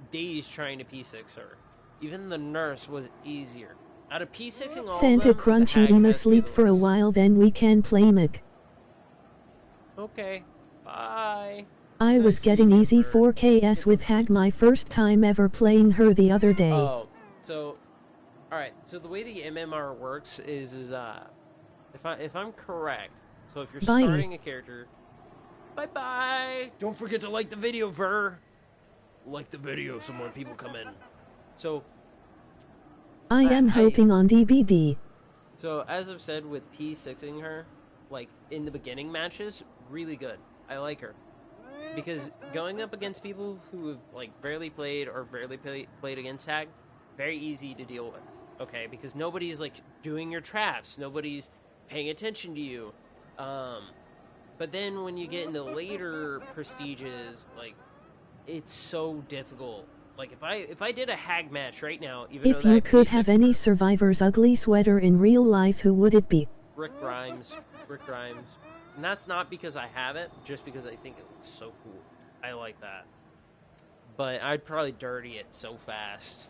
trying to P6 her. Even the Nurse was easier. Out of P6ing all Santa of them, Crunchy Ema sleep for a while, then we can play Mick. Okay, bye. I was getting easy 4KS with Hag my first time ever playing her the other day. Oh, so, alright, so the way the MMR works is if I'm correct, so if you're starting a character, bye-bye! Don't forget to like the video, Ver! Like the video so more people come in. So, I am hoping on DBD. So, as I've said with P6ing her, like, in the beginning matches, really good. I like her. Because going up against people who have, like, barely played or barely played against Hag, very easy to deal with. Okay, because nobody's, like, doing your traps. Nobody's paying attention to you. But then when you get into later prestiges, like, it's so difficult. Like, if I did a Hag match right now, even if you could have any Survivor's ugly sweater in real life, who would it be? Rick Grimes. And that's not because I have it, just because I think it looks so cool. I like that. But I'd probably dirty it so fast.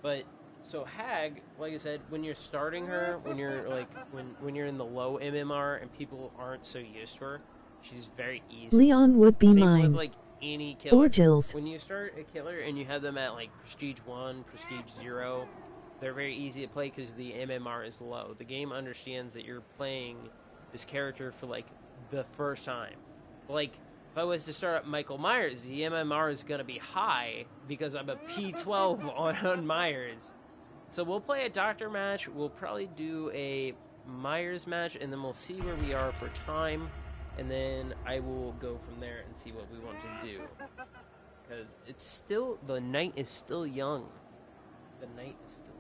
But, so Hag, like I said, when you're starting her, when you're like, when you're in the low MMR and people aren't so used to her, she's very easy. Leon would be mine. With, like, any killer. Or Jill's. When you start a killer and you have them at, like, Prestige 1, Prestige 0, they're very easy to play because the MMR is low. The game understands that you're playing this character for, like, the first time. Like, if I was to start up Michael Myers, the MMR is going to be high because I'm a P12 on Myers. So we'll play a Doctor match, we'll probably do a Myers match, and then we'll see where we are for time, and then I will go from there and see what we want to do. Because it's still, the night is still young. The night is still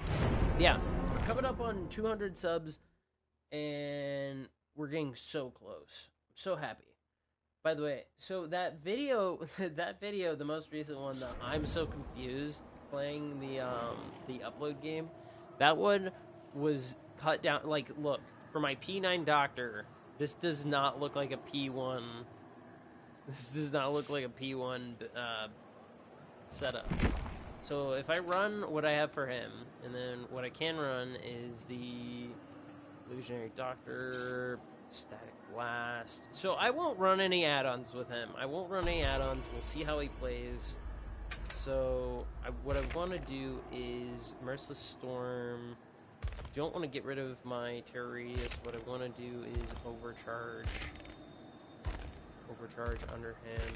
young. Yeah. Coming up on 200 subs, and we're getting so close. I'm so happy. By the way, so that video, the most recent one, that I'm so confused playing the upload game, that one was cut down. Like, look, for my P9 Doctor, this does not look like a P1. This does not look like a P1 setup. So if I run what I have for him, and then what I can run is the Illusionary Doctor, Static Blast. So I won't run any add-ons with him. We'll see how he plays. So what I want to do is Merciless Storm. Don't want to get rid of my Terror Radius. What I want to do is Overcharge under him.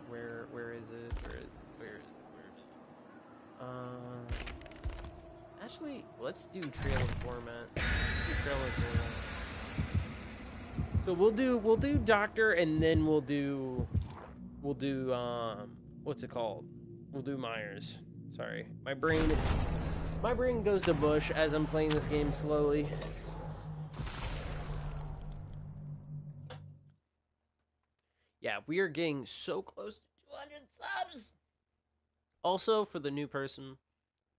Where is it? Actually, let's do Trail of Torment. So we'll do Doctor, and then we'll do what's it called? We'll do Myers. Sorry, my brain goes to mush as I'm playing this game slowly. yeah, we are getting so close to 200 subs. Also, for the new person,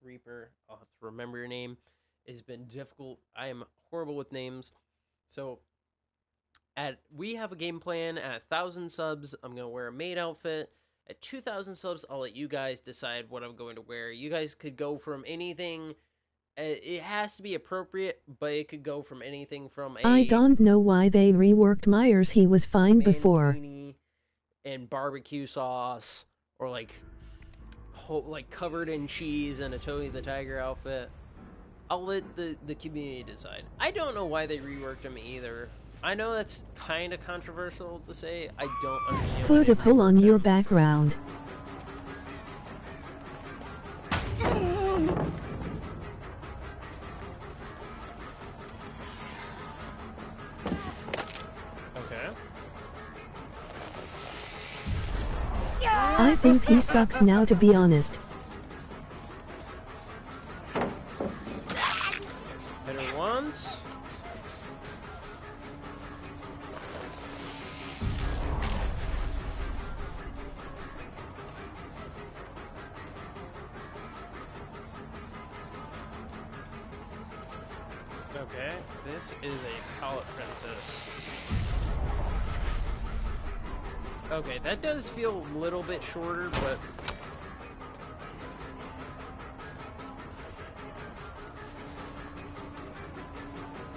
Reaper, I'll have to remember your name. It's been difficult. I am horrible with names. So, we have a game plan. At 1,000 subs, I'm going to wear a maid outfit. At 2,000 subs, I'll let you guys decide what I'm going to wear. You guys could go from anything. It has to be appropriate, but it could go from anything from a I don't know why they reworked Myers. He was fine before. mankini and barbecue sauce, or like covered in cheese and a Tony the Tiger outfit. I'll let the community decide. I don't know why they reworked him either. I know that's kind of controversial to say. I don't understand. Put a poll on your background. Okay. I think he sucks now, to be honest. Hit her once. Okay, this is a palette princess. Okay, that does feel a little bit shorter, but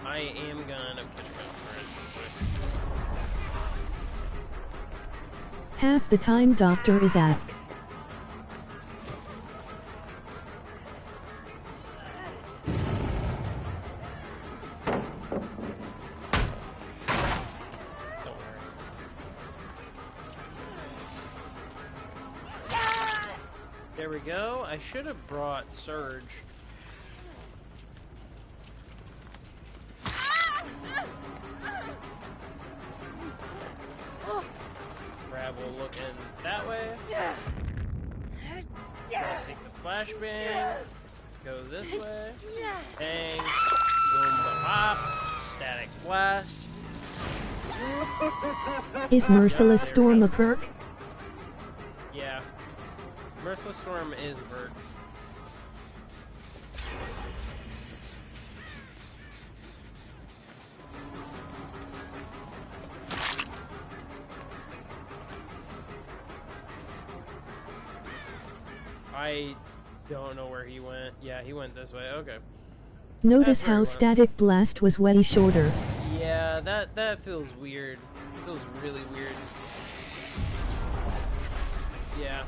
I am gonna end up catching up for it. Half the time Doctor is Ack. Don't worry. There we go. I should have brought Surge. Rabble looking that way. I'll take the flashbang. Go this way. Bang. Boom, bop. Static blast. Is Merciless Storm a perk? Yeah. Merciless Storm is a bird. I don't know where he went. Yeah, he went this way. Okay. Notice That's where he how went. Static Blast was way shorter. Yeah, that feels weird. Feels really weird. Yeah.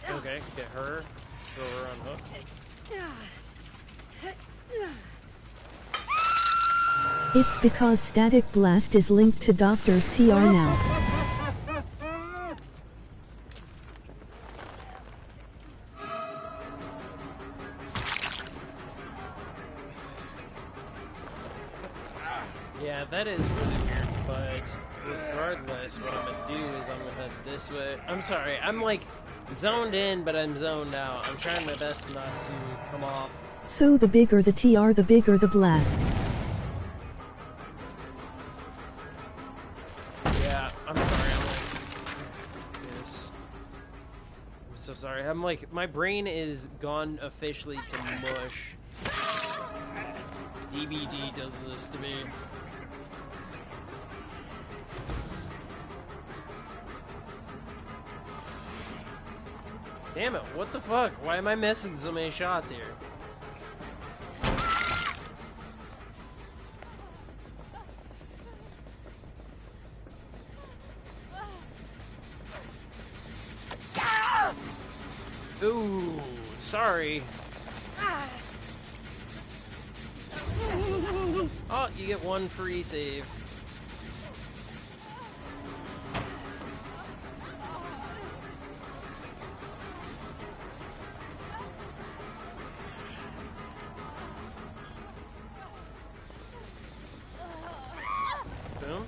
Okay, get her. Throw her on hook. It's because Static Blast is linked to Doctor's TR now. Yeah, that is really weird, but regardless, what I'm gonna do is I'm gonna head this way. I'm sorry, I'm like zoned in, but I'm zoned out. I'm trying my best not to come off. So the bigger the TR, the bigger the blast. Yeah, I'm sorry, I'm like, yes. I'm so sorry. I'm like, my brain is gone officially to mush. DBD does this to me. Damn it, what the fuck? Why am I missing so many shots here? Ooh, sorry. Oh, you get one free save. Boom.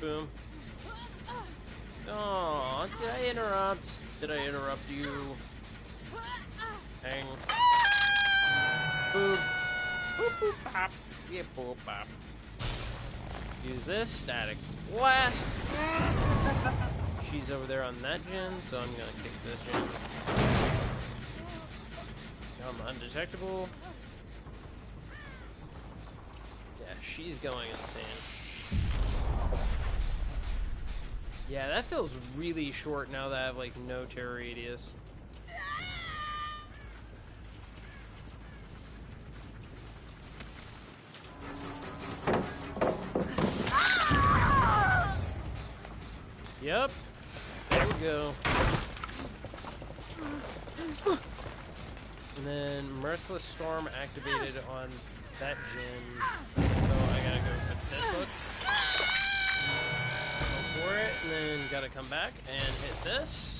Boom. fuck? Did I interrupt? Did I interrupt you? Hang. Boop. Boop boop pop. Yeah, boop pop. Use this. Static blast. She's over there on that gen, so I'm gonna kick this gen. I'm undetectable. Yeah, she's going insane. Yeah, that feels really short now that I have like no terror radius. Yep. There we go. And then Merciless Storm activated on that gen. So I gotta go for this hook. Go for it, and then gotta come back and hit this.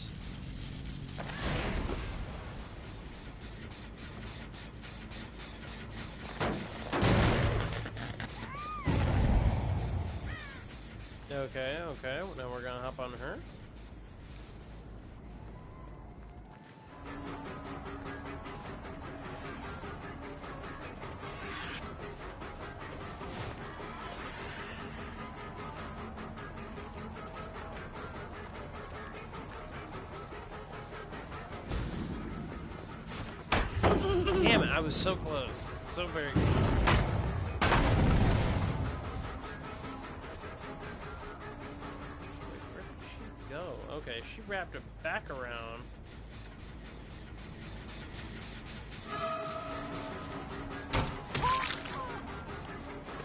Okay, okay. Now we're gonna hop on her. Damn it, I was so close. So very close. Where did she go? Okay, she wrapped it back around.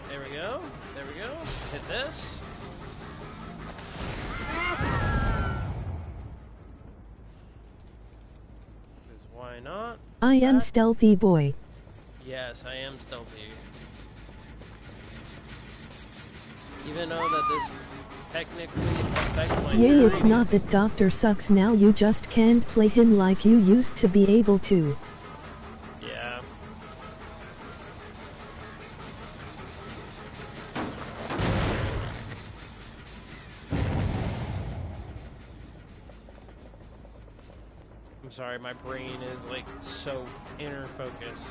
There we go. There we go. Hit this. Because why not? I am stealthy boy. Yes, I am stealthy. Even though that this technically affects my Yay, it's hearing. not that Doctor sucks now, you just can't play him like you used to be able to. Yeah. I'm sorry, my brain is like so inner focus.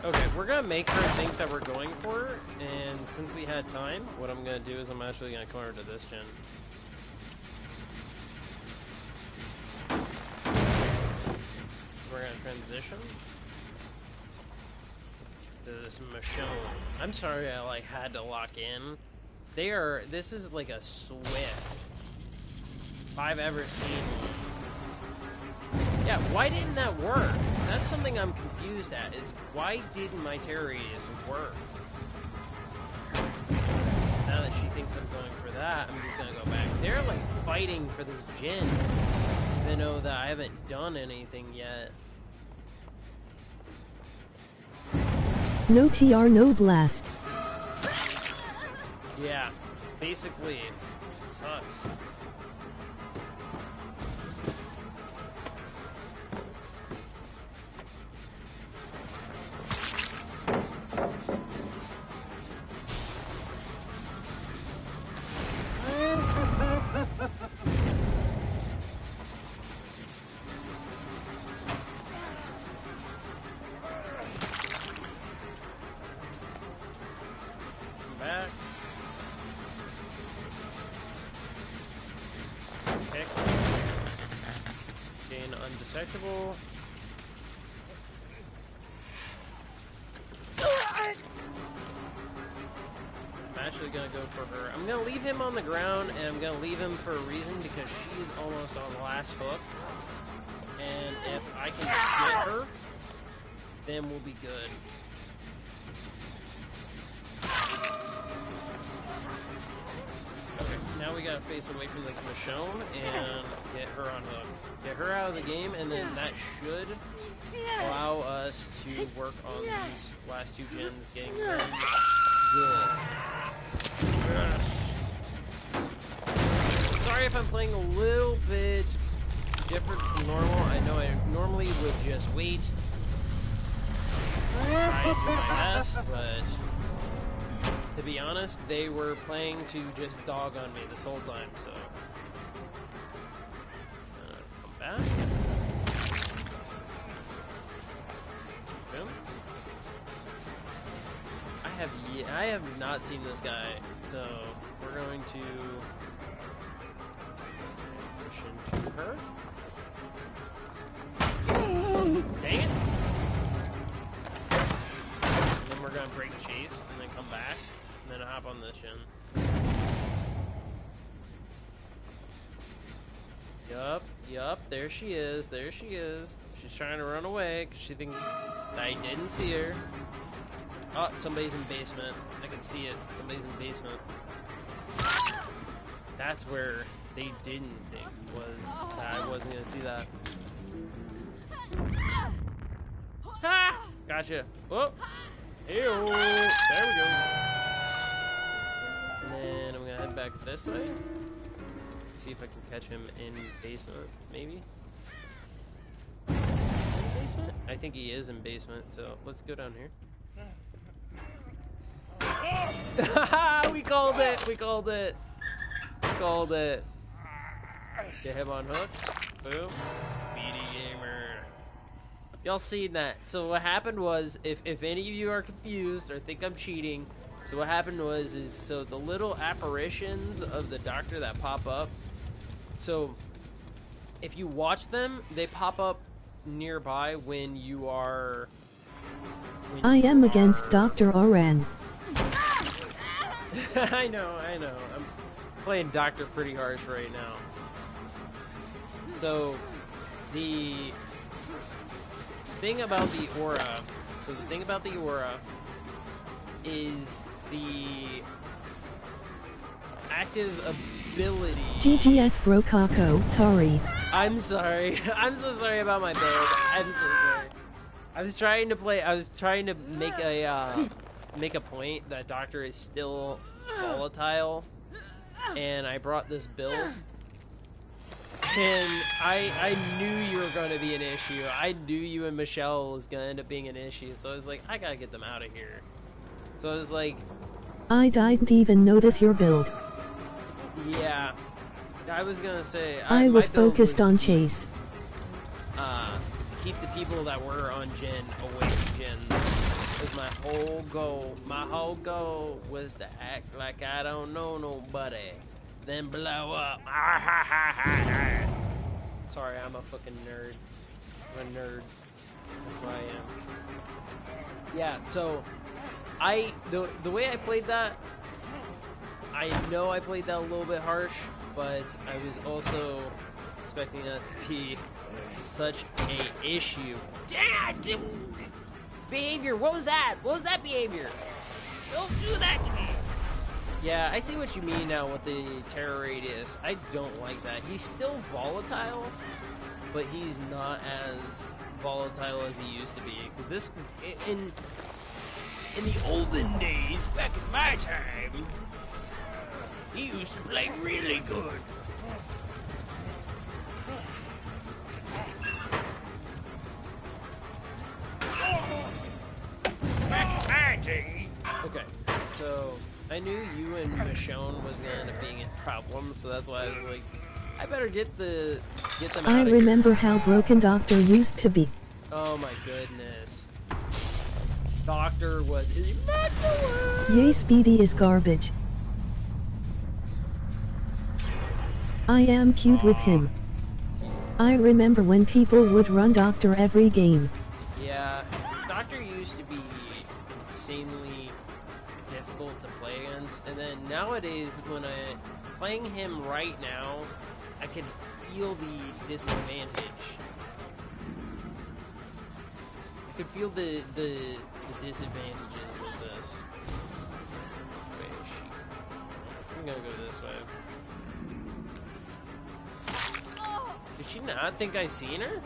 Okay, we're gonna make her think that we're going for her, and since we had time, what I'm gonna do is I'm actually gonna come over to this gen. We're gonna transition to this Michonne. I'm sorry I like had to lock in. This is like a Swift if I've ever seen one. Yeah, why didn't that work? That's something I'm confused at, is why didn't my terror radius work? Now that she thinks I'm going for that, I'm just gonna go back. They're like fighting for this gen, even though that I haven't done anything yet. No TR, no blast. Yeah, basically, it sucks. Back. Kick. Gain undetectable. I'm actually gonna go for her. I'm gonna leave him on the ground, and I'm gonna leave him for a reason, because she's almost on the last hook. And if I can get her, then we'll be good. Okay, now we gotta face away from this Michonne and get her on hook. Get her out of the game, and then that should allow us to work on these last two gens getting very good. sorry if I'm playing a little bit different from normal. I know I normally would just wait. Try and do my best, but to be honest, they were playing to just dog on me this whole time, so. Come back. Boom. I have not seen this guy, so we're going to transition to her. Dang it! And then we're gonna break chase and then come back and then hop on the shin. Yup, there she is, She's trying to run away because she thinks I didn't see her. Oh, somebody's in basement. I can see it. Somebody's in basement. That's where they didn't think was that I wasn't gonna see that. Ha! Gotcha. Oh! Ew! There we go. And then I'm gonna head back this way. See if I can catch him in basement, maybe? Is he in basement? I think he is in basement, so let's go down here. We called it! We called it! We called it! Get him on hook. Boom. Speedy gamer. Y'all seen that. So what happened was, if any of you are confused or think I'm cheating, so what happened was, so the little apparitions of the doctor that pop up, so if you watch them, they pop up nearby when you are... I am against Dr. Oran. I know. I'm playing Doctor pretty harsh right now. So, the thing about the aura, is the active ability. GGS Brokako, Tari. I'm sorry. I'm so sorry about my build. I'm so sorry. I was trying to make a point that Doctor is still volatile, and I brought this build, and I knew you were going to be an issue. I knew you and Michelle was going to end up being an issue, so I was like, I gotta get them out of here. So I was like, I didn't even notice your build. Yeah, I was gonna say I was focused on Chase. Keep the people that were on Jin away from Jin. Was my whole goal. My whole goal was to act like I don't know nobody, then blow up. Sorry, I'm a fucking nerd. I'm a nerd. That's why I am. Yeah, so the way I played that, I know I played that a little bit harsh, but I was also expecting that to be such a issue. Dad, behavior. What was that? What was that behavior? Don't do that to me. Yeah, I see what you mean now with the terror radius. I don't like that. He's still volatile, but he's not as volatile as he used to be. Because this, in the olden days, back in my time, he used to play really good. Okay, so I knew you and Michonne was gonna end up being in problems, so that's why I was like, I better get them out I of here. remember how broken Doctor used to be. Oh my goodness. Doctor was immaculate! Yay, Speedy is garbage. I am cute with him. I remember when people would run Doctor every game. Yeah, Doctor used to be insanely difficult to play against, and then nowadays when playing him right now, I can feel the disadvantage. I can feel the disadvantages of this. Wait, I'm gonna go this way. Did she not think I seen her?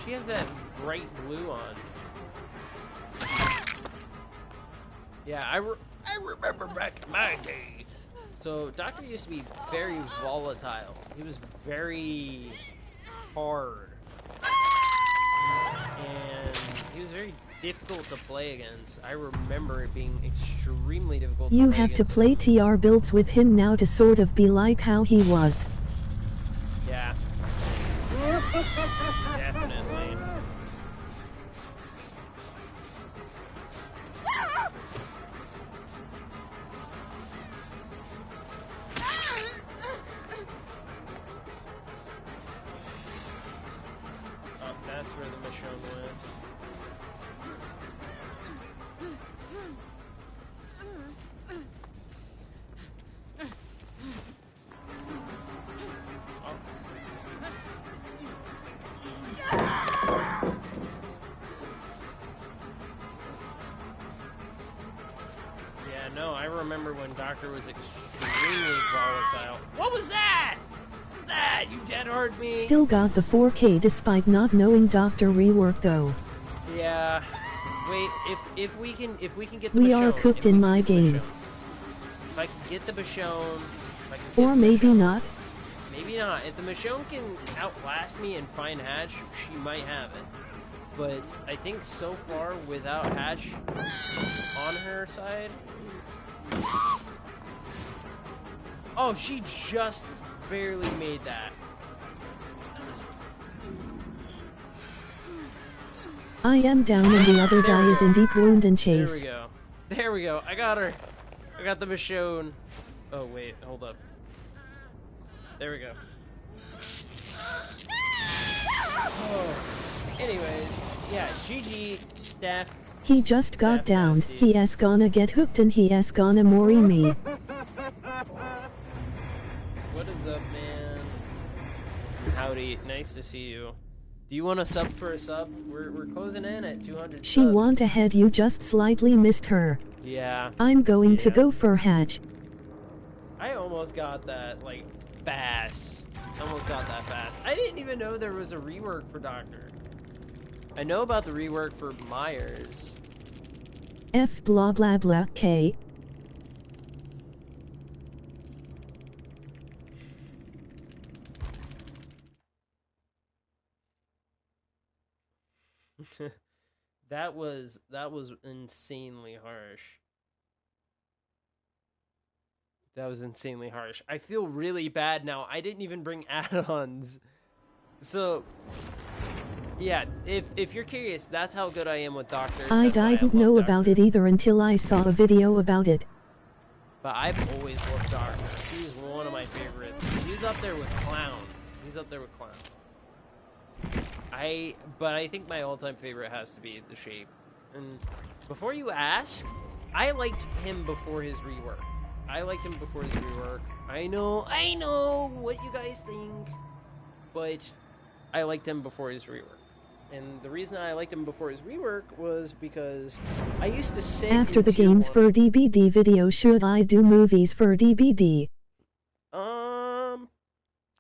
She has that bright blue on. Yeah, I remember back in my day, So Doctor used to be very volatile. He was very hard. And he was very difficult to play against. I remember it being extremely difficult to You play have to against play him. TR builds with him now to sort of be like how he was. Yeah. Definitely. Oh, that's where the Michonne went. Yeah, no, I remember when Doctor was extremely volatile. What was that? What was that? You dead hard me? Still got the 4K despite not knowing Doctor rework though. Yeah. Wait, if we can get the We Michonne, are cooked in my game. If I can get the Michonne, Or maybe not. Maybe not. If the Michonne can outlast me and find Hatch, she might have it. But I think so far, without Hatch on her side... Oh, she just barely made that. I am down and the other guy is in deep wound and There we chase. go. There we go. I got her. I got the Michonne. Oh, wait. Hold up. There we go. Oh. Anyways, yeah, GG, Steph. He just got Steph downed. Nasty. He is gonna get hooked and he is gonna mori me. What is up, man? Howdy. Nice to see you. Do you want a sub for a sub? We're closing in at 200 She subs. want ahead, you just slightly missed her. Yeah. I'm going to Yeah. go for Hatch. I almost got that, like, fast. Almost got that fast. I didn't even know there was a rework for Doctor. I know about the rework for Myers. F blah blah blah K. that was insanely harsh. That was insanely harsh. I feel really bad now. I didn't even bring add-ons. So, yeah, if you're curious, that's how good I am with Doctor. I That's why didn't love know Doctor. about it either until I saw a video about it. But I've always loved Doctor. He's one of my favorites. He's up there with Clown. He's up there with Clown. But I think my all-time favorite has to be the Shape. And before you ask, I liked him before his rework. I know what you guys think, but I liked him before his rework. And the reason I liked him before his rework was because I used to sit After in the tier games 1. for DBD video, should I do movies for DBD?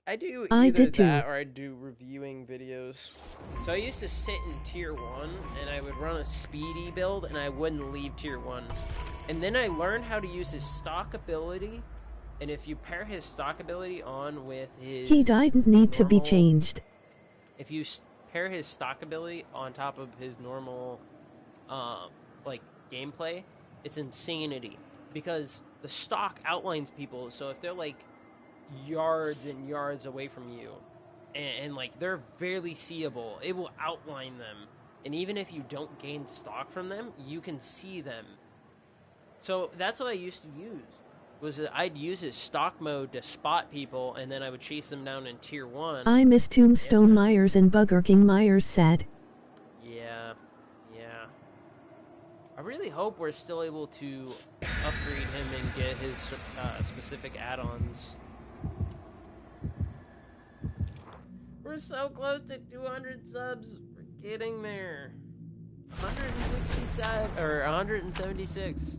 I do I either did too. that or I do reviewing videos. So I used to sit in tier 1 and I would run a speedy build and I wouldn't leave tier 1. And then I learned how to use his stock ability, and if you pair his stock ability on with his He didn't need to be normal- changed. If you pair his stock ability on top of his normal like gameplay, it's insanity, because the stock outlines people. So if they're like yards and yards away from you and like they're barely seeable, it will outline them, and even if you don't gain stock from them, you can see them. So that's what I used to use, was that I'd use his stock mode to spot people, and then I would chase them down in tier 1. I miss Tombstone Myers and Burger King Myers said. Yeah. I really hope we're still able to upgrade him and get his specific add-ons. We're so close to 200 subs. We're getting there. 167 or 176.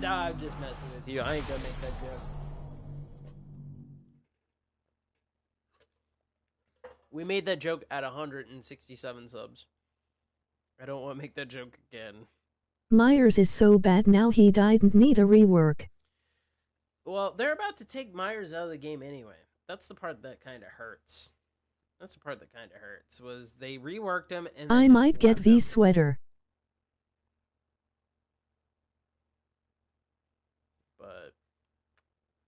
Nah, I'm just messing with you. I ain't gonna make that joke. We made that joke at 167 subs. I don't want to make that joke again. Myers is so bad now he didn't need a rework. Well, they're about to take Myers out of the game anyway. That's the part that kind of hurts. That's the part that kind of hurts, was they reworked him and then I just might get left him. V's sweater. But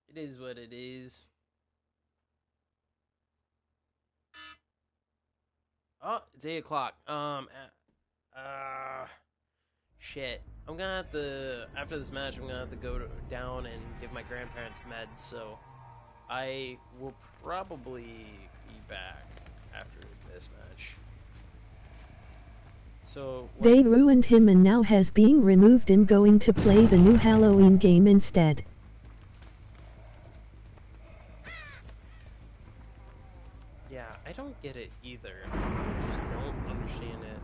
it is what it is. Oh, it's 8 o'clock. Shit. I'm gonna have to, after this match, I'm gonna have to go down and give my grandparents meds, so I will probably be back after this match. So They ruined him and now has being removed and going to play the new Halloween game instead. yeah, I don't get it either. I just don't understand it.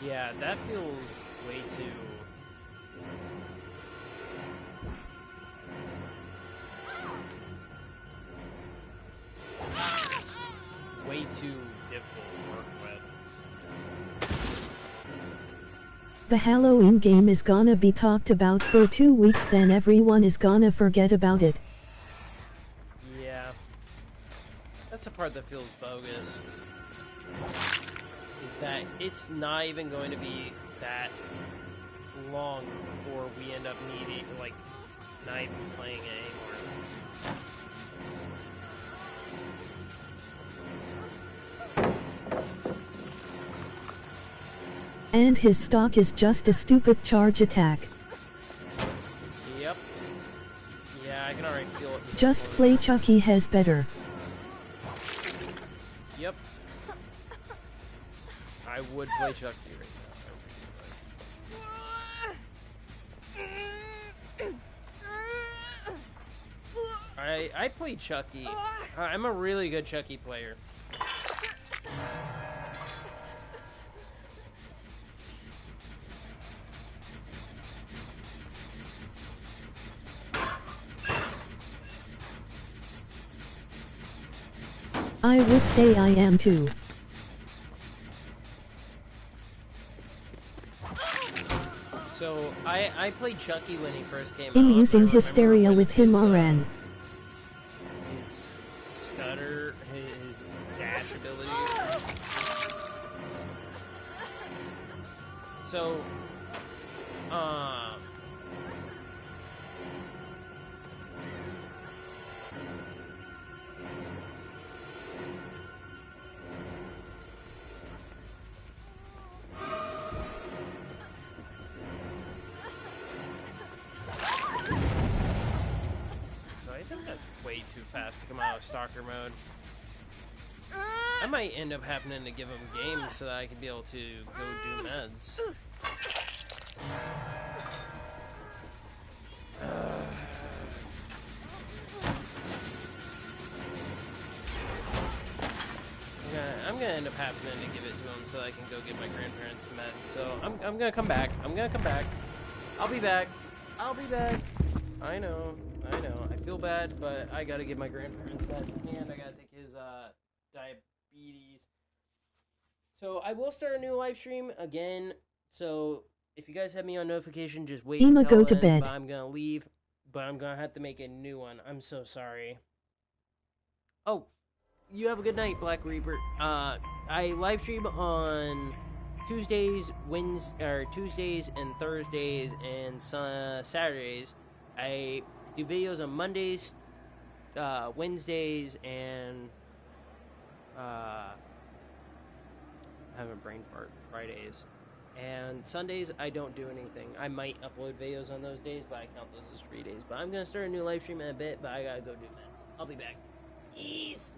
Yeah, that feels way too... way too difficult to work with. The Halloween game is gonna be talked about for 2 weeks, then everyone is gonna forget about it. Yeah. That's the part that feels bogus. Is that it's not even going to be that long before we end up needing, like, not even playing it anymore. And his stock is just a stupid charge attack. Yep. Yeah, I can already feel it. Just play Chucky has better. Yep. I would play Chucky right now. I play Chucky. I'm a really good Chucky player. I would say I am too. So I played Chucky when he first came I'm out. using I remember Hysteria when with him his, RN. His stutter, his dash ability. So, I think that's way too fast to come out of Stalker mode. I might end up having to give him games so that I can be able to go do meds. I'm gonna end up having to give it to him so that I can go get my grandparents meds. So I'm gonna come back. I'm gonna come back. I'll be back. I'll be back. I know. I feel bad, but I gotta give my grandparents meds and I gotta take his diabetes. So I will start a new live stream again. So if you guys have me on notification, just wait Ema, until go to then, bed. but I'm gonna leave, but I'm gonna have to make a new one. I'm so sorry. Oh, you have a good night, Black Reaper. I live stream on Tuesdays, Tuesdays and Thursdays and Saturdays. I do videos on Mondays, Wednesdays, and I have a brain fart, Fridays. And Sundays, I don't do anything. I might upload videos on those days, but I count those as free days. But I'm going to start a new live stream in a bit, but I got to go do meds. I'll be back. Ease.